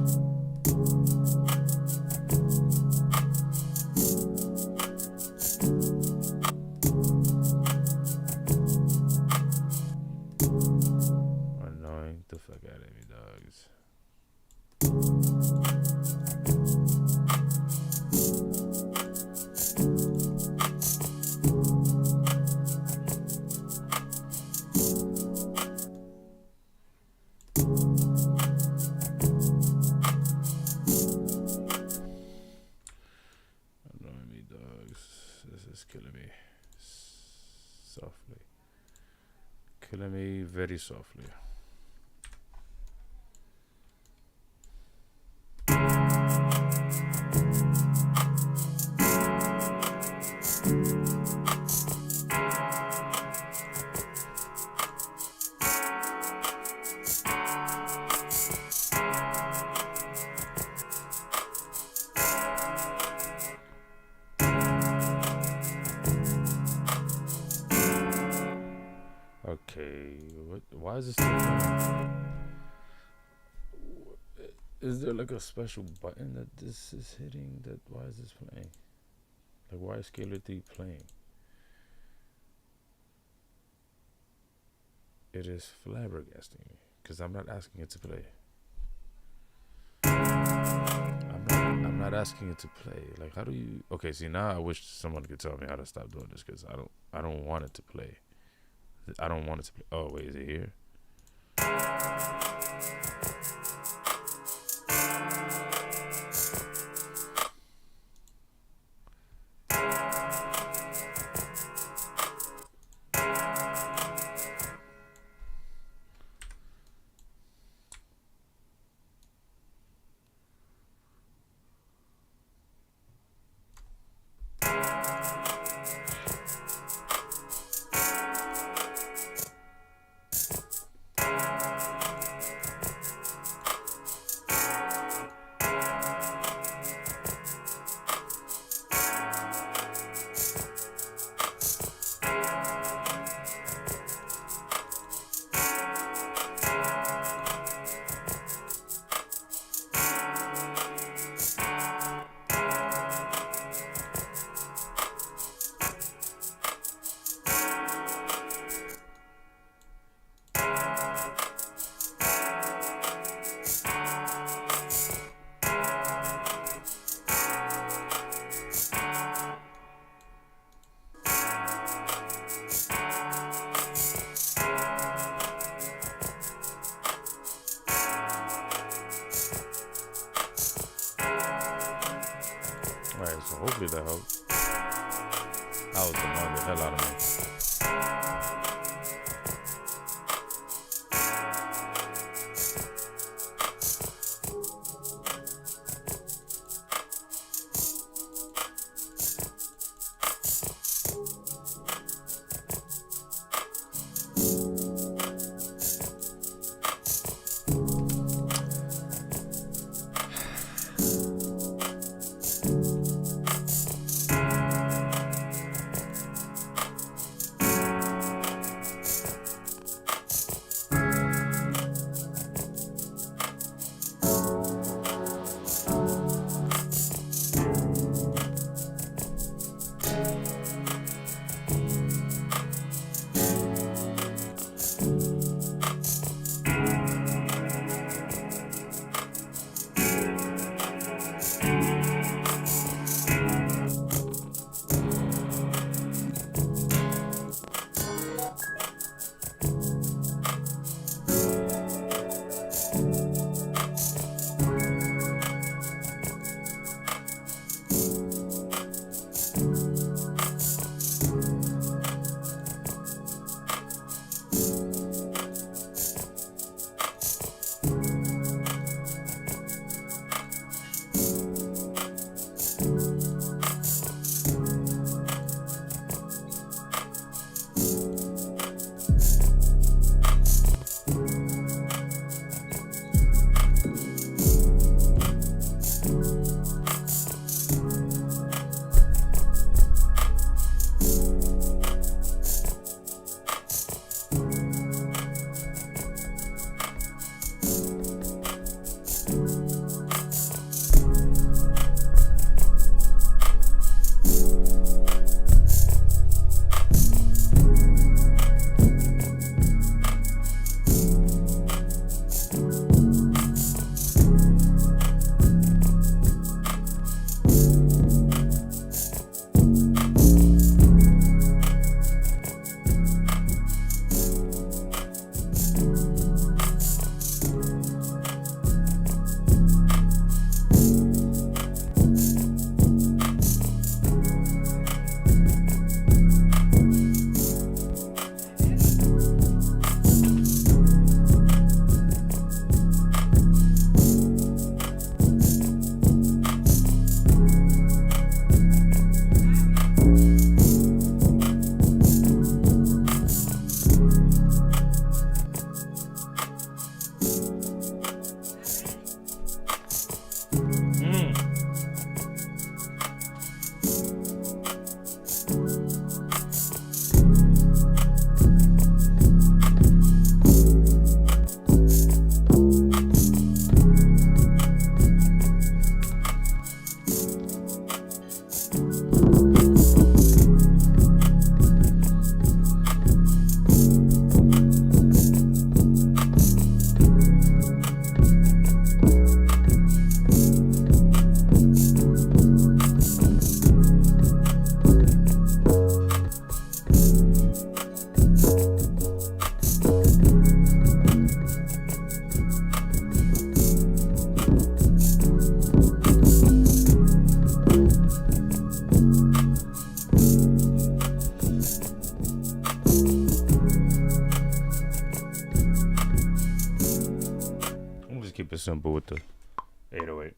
Annoying the fuck out of me, dogs. Killing me very softly. Okay, why is this still playing? Is there like a special button that this is hitting? That why is this playing? Like, why is Scalar 3 playing? It is flabbergasting me because I'm not asking it to play. I'm not asking it to play. Like, how do you? Okay, see, now I wish someone could tell me how to stop doing this because I don't want it to play. I don't want it to play. Oh wait, is it here? That was annoying the hell out of me. Simple with the 808.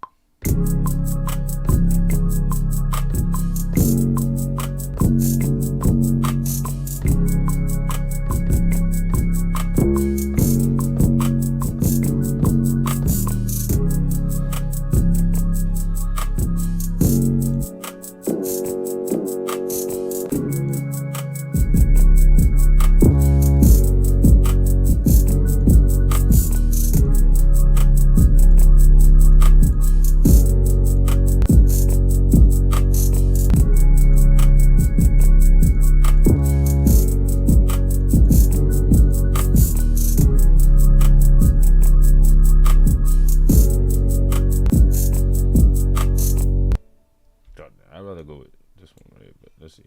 I'd rather go with this one right here, but let's see.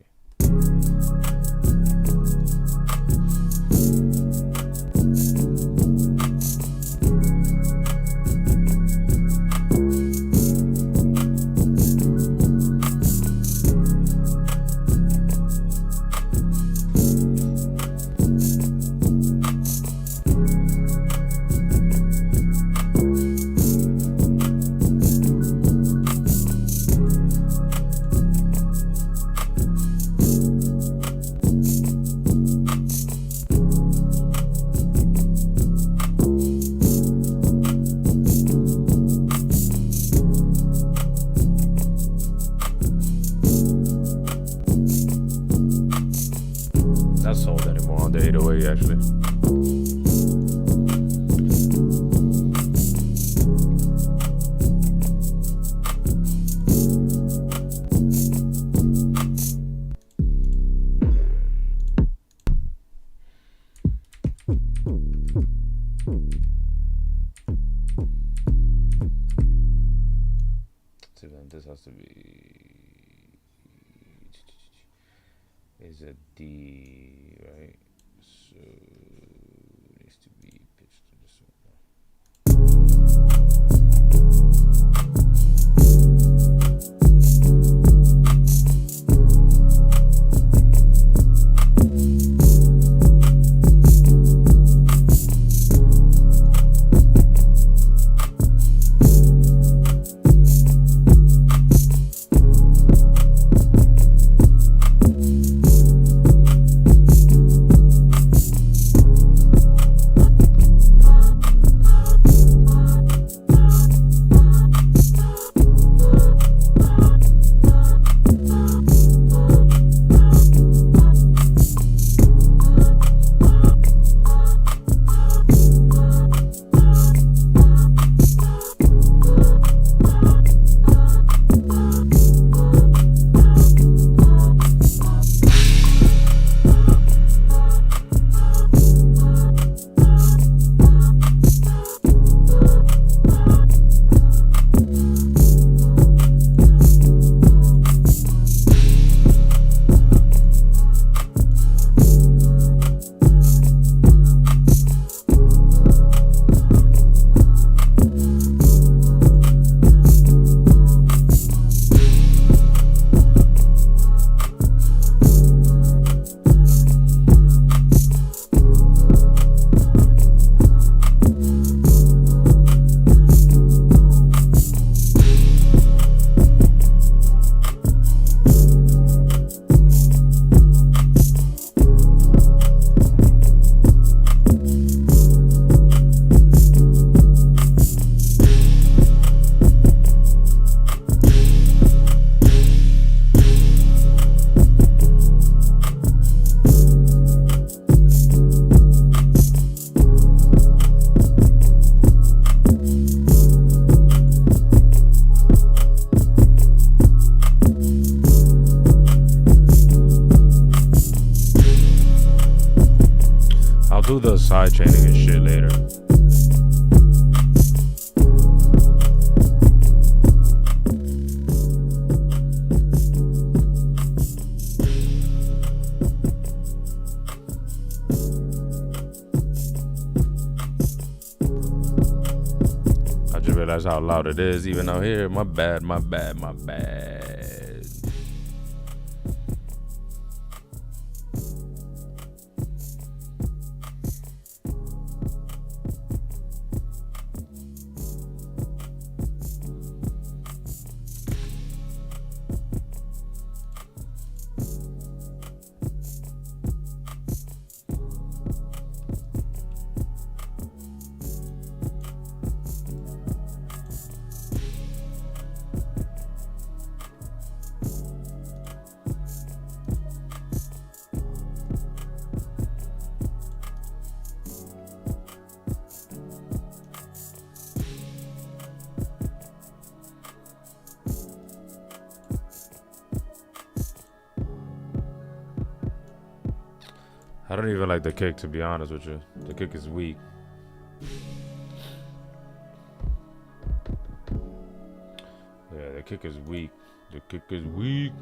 not sold anymore on the 808 actually. So then this has to be, is a D, right? So it needs to be pitched to this one. Do the side chaining and shit later. I just realized how loud it is even out here. My bad, my bad, my bad. I don't even like the kick, to be honest with you. The kick is weak. Yeah, the kick is weak. The kick is weak.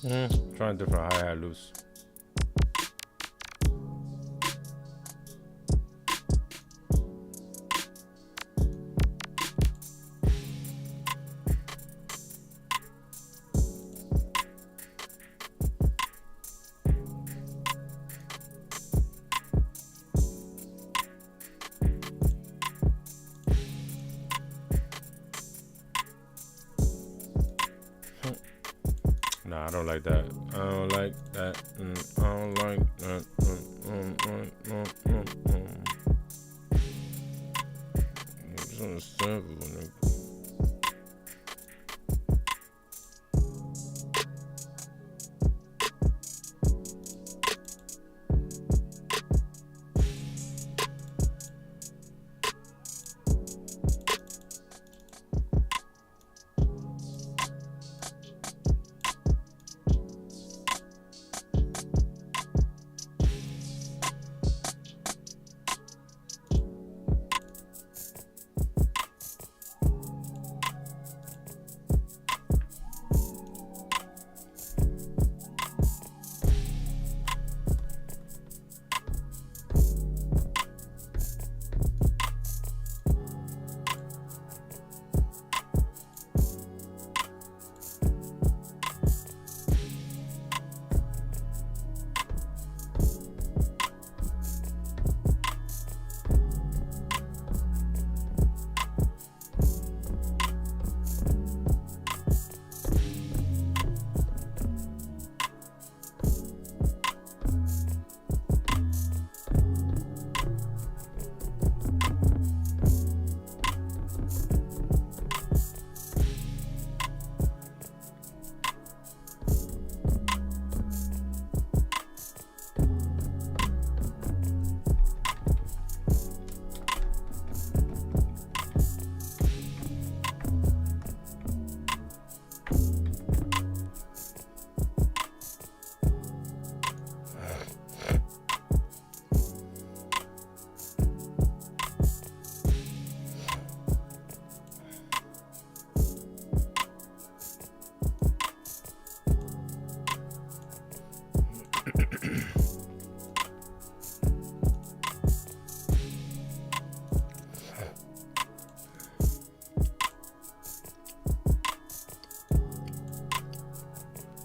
Trying different hi-hat loops. Nah, I don't like that. I don't like that. I don't like that. It's on the simple.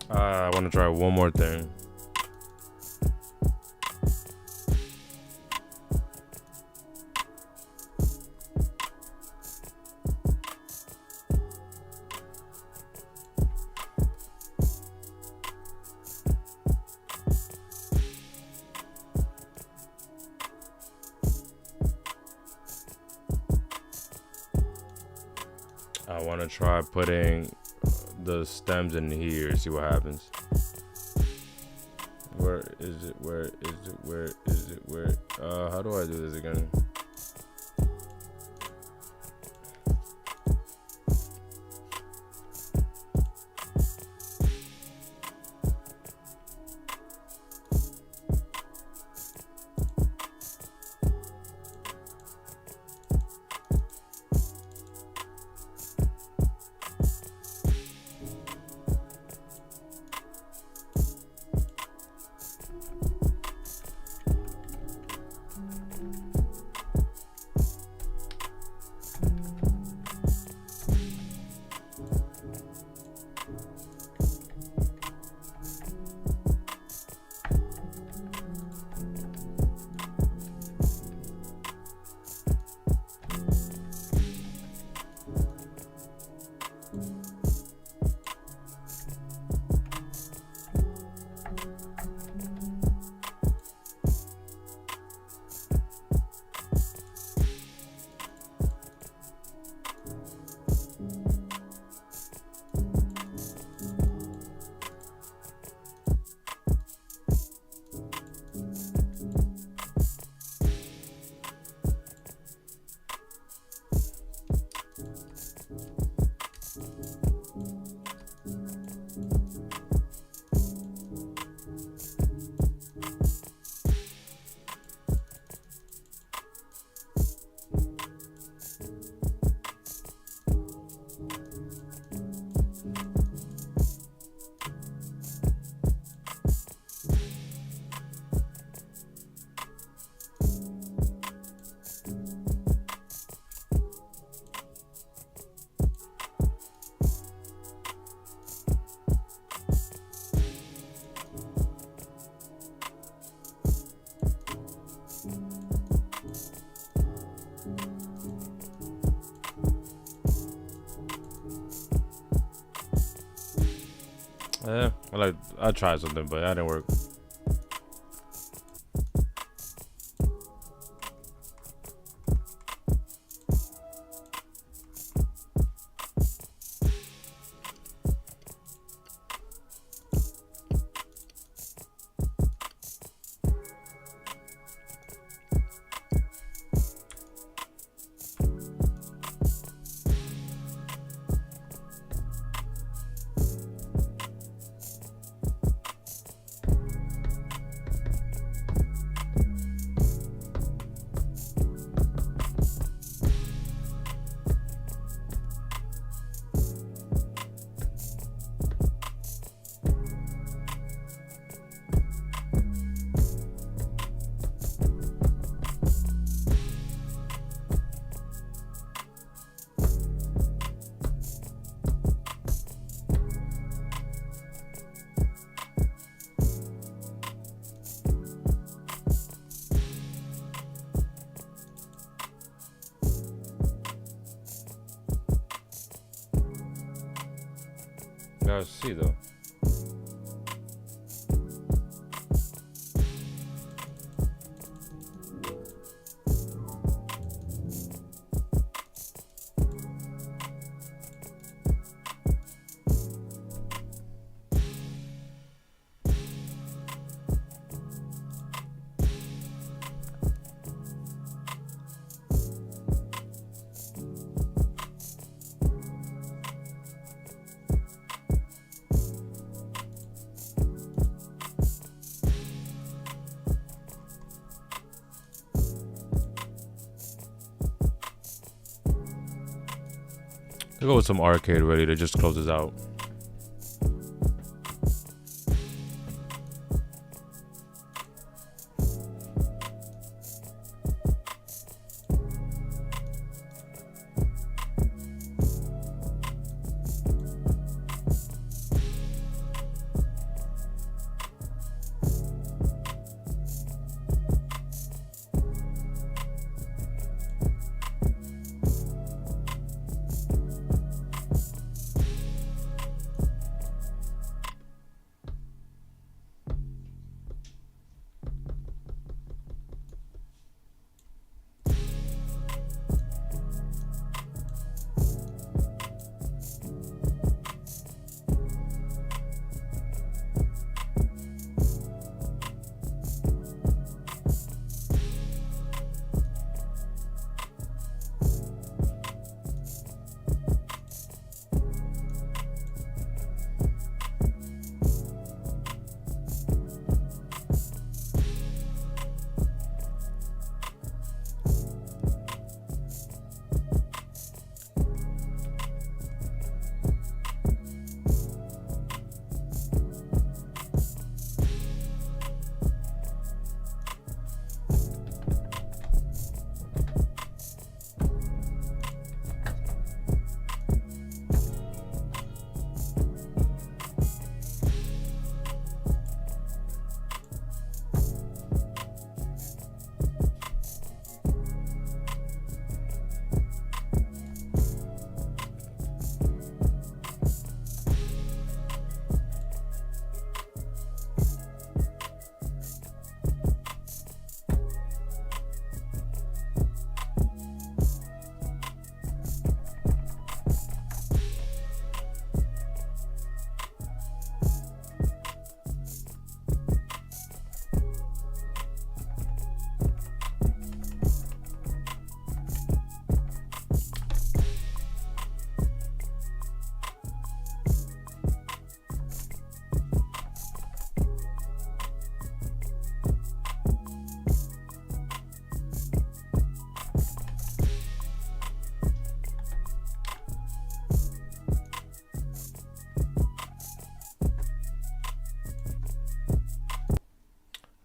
I want to try one more thing. I want to try putting the stems in here, see what happens. Where is it? Where is it? Where is it? Where? How do I do this again? I tried something, but that didn't work. Gotta see though. I'll go with some arcade ready to just close this out.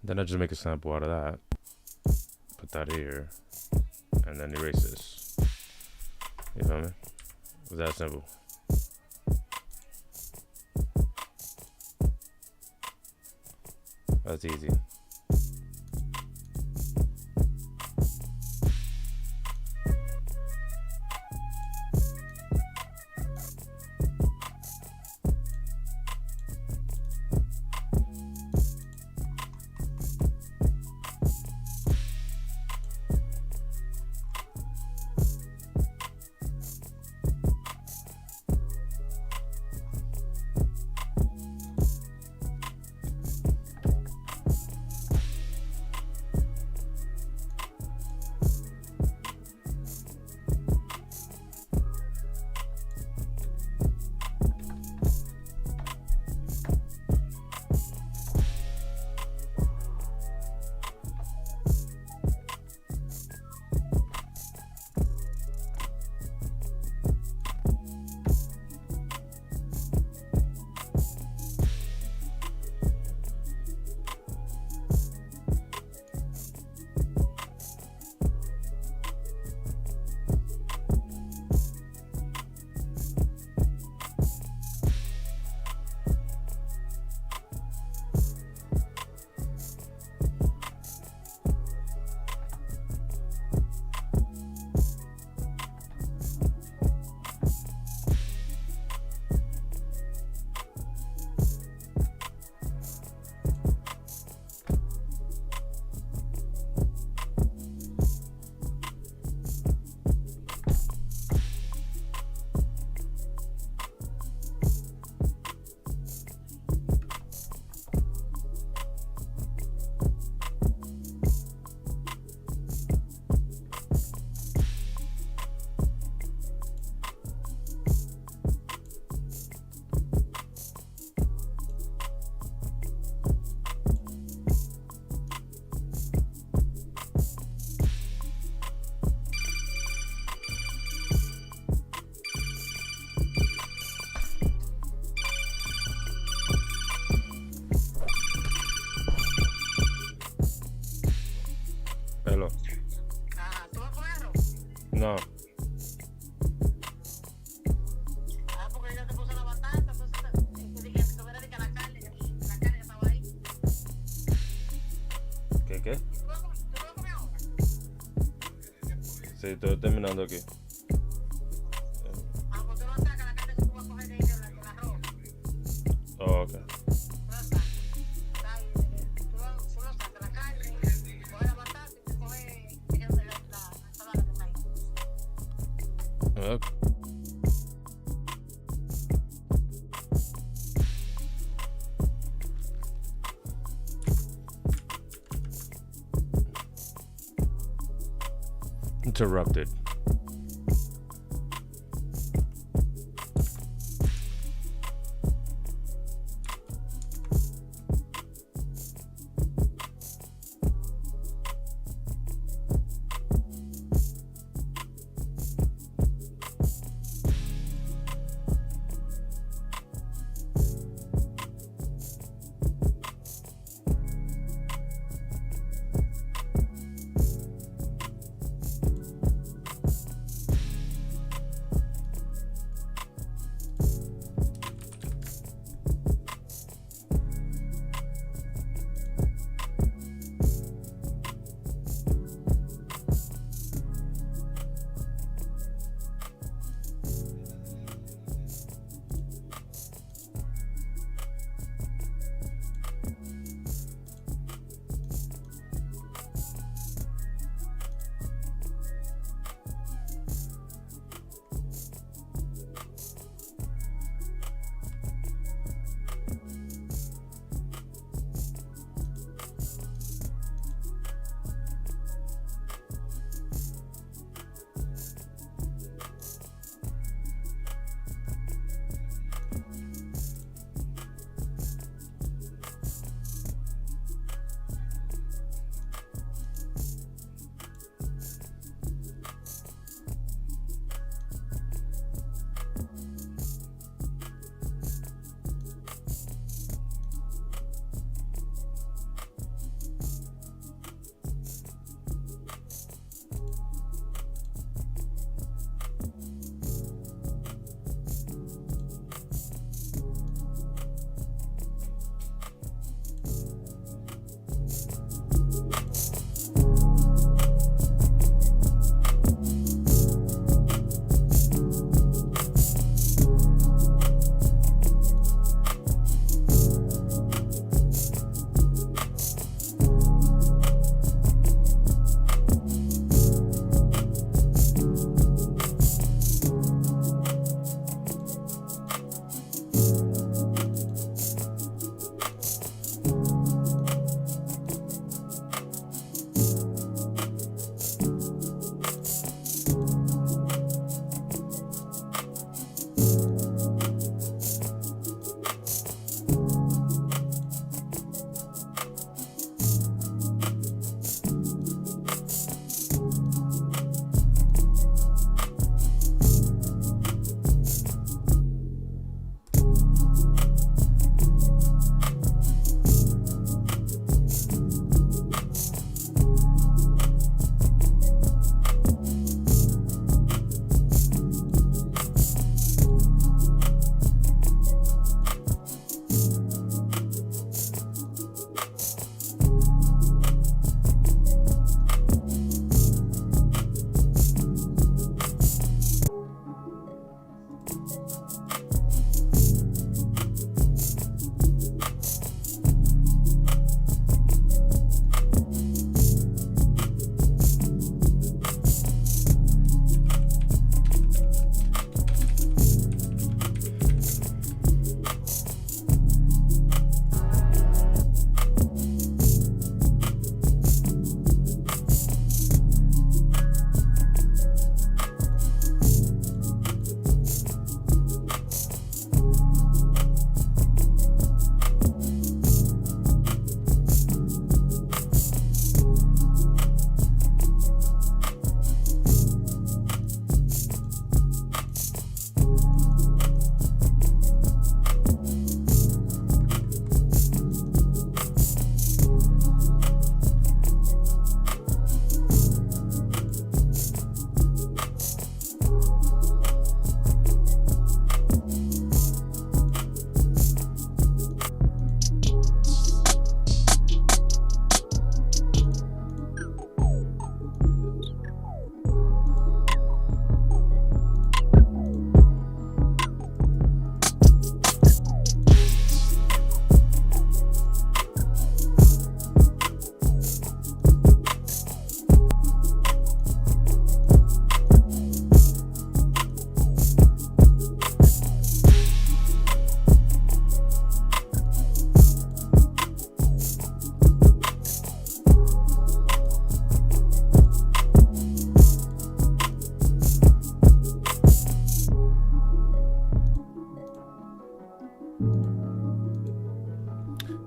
Then I just make a sample out of that. Put that here. And then erase this. You feel me? It's that simple. That's easy. Sí, estoy terminando aquí. Oh, ok. Ok. Interrupted.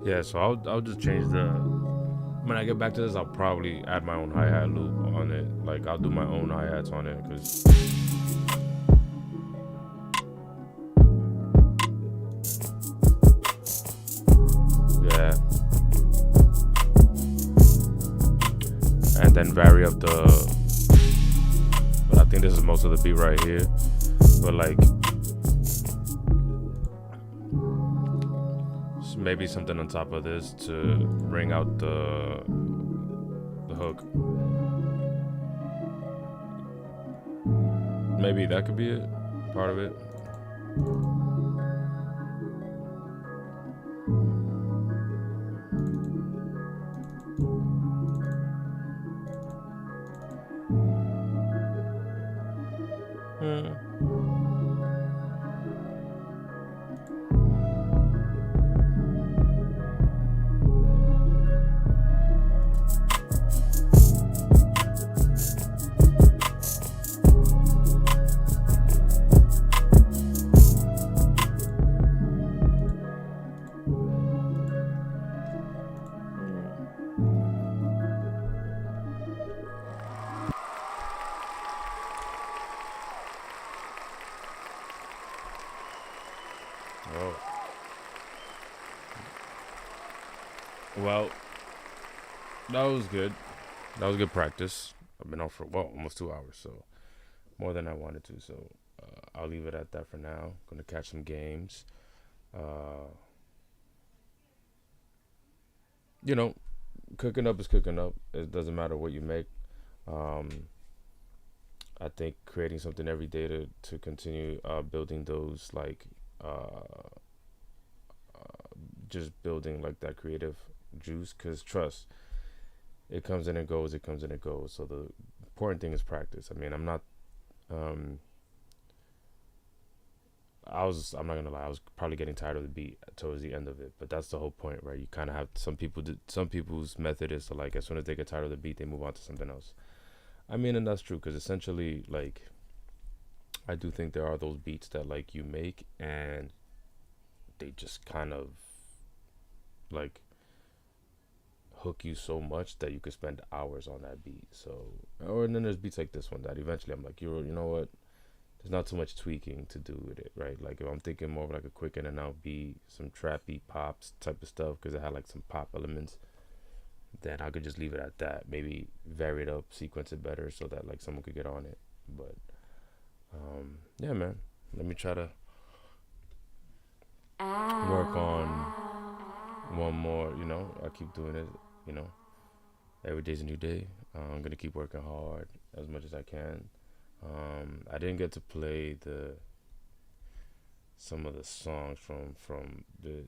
Yeah, so I'll just change the. When I get back to this, I'll probably add my own hi-hat loop on it. Like, I'll do my own hi-hats on it, because yeah. And then vary up the. But I think this is most of the beat right here. But like, maybe something on top of this to bring out the hook. Maybe that could be it, part of it. Oh. Well, that was good. That was good practice. I've been on for, almost 2 hours, so more than I wanted to. So I'll leave it at that for now. Going to catch some games. You know, cooking up is cooking up. It doesn't matter what you make. I think creating something every day to continue building those, like, just building like that creative juice, because trust, it comes and it goes, so the important thing is practice. I mean, I'm not gonna lie, I was probably getting tired of the beat towards the end of it, but that's the whole point, right? You kind of have some people's method is to, like, as soon as they get tired of the beat, they move on to something else. I mean, and that's true, because essentially, like, I do think there are those beats that, like, you make and they just kind of, like, hook you so much that you could spend hours on that beat. So, and then there's beats like this one that eventually I'm like, you know what? There's not too much tweaking to do with it, right? Like, if I'm thinking more of like a quick in and out beat, some trappy pops type of stuff, because it had like some pop elements, then I could just leave it at that. Maybe vary it up, sequence it better so that, like, someone could get on it. But yeah, man, let me try to work on one more. You know, I keep doing it, you know, every day's a new day. I'm gonna keep working hard as much as I can. I didn't get to play some of the songs from the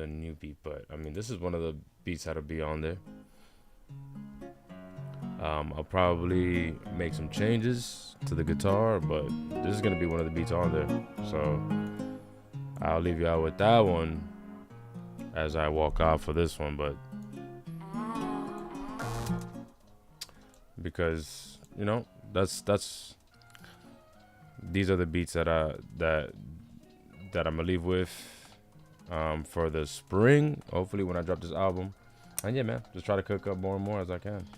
new beat, but I mean, this is one of the beats that'll be on there. I'll probably make some changes to the guitar, but this is gonna be one of the beats on there, so I'll leave you out with that one as I walk out for this one. But because, you know, these are the beats that I'm gonna leave with for the spring, hopefully, when I drop this album. And yeah, man, just try to cook up more and more as I can.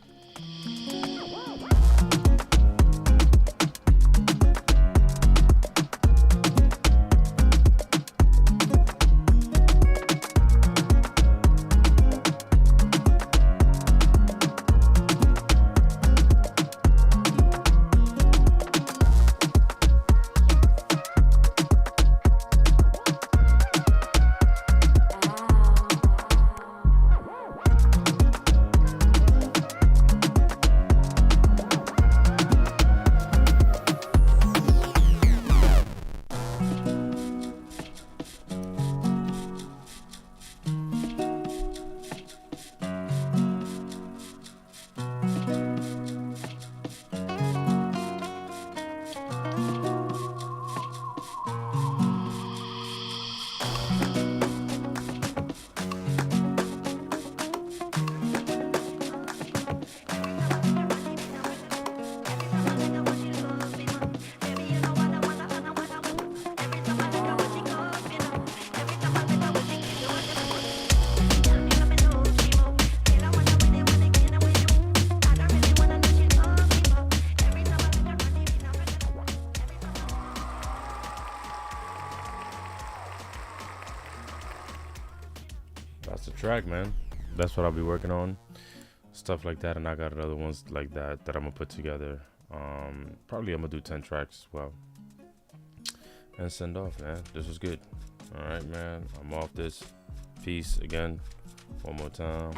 track, man. That's what I'll be working on, stuff like that. And I got other ones like that that I'm gonna put together. Probably I'm gonna do 10 tracks as well and send off, man. This was good. All right, man, I'm off this. Peace again, one more time.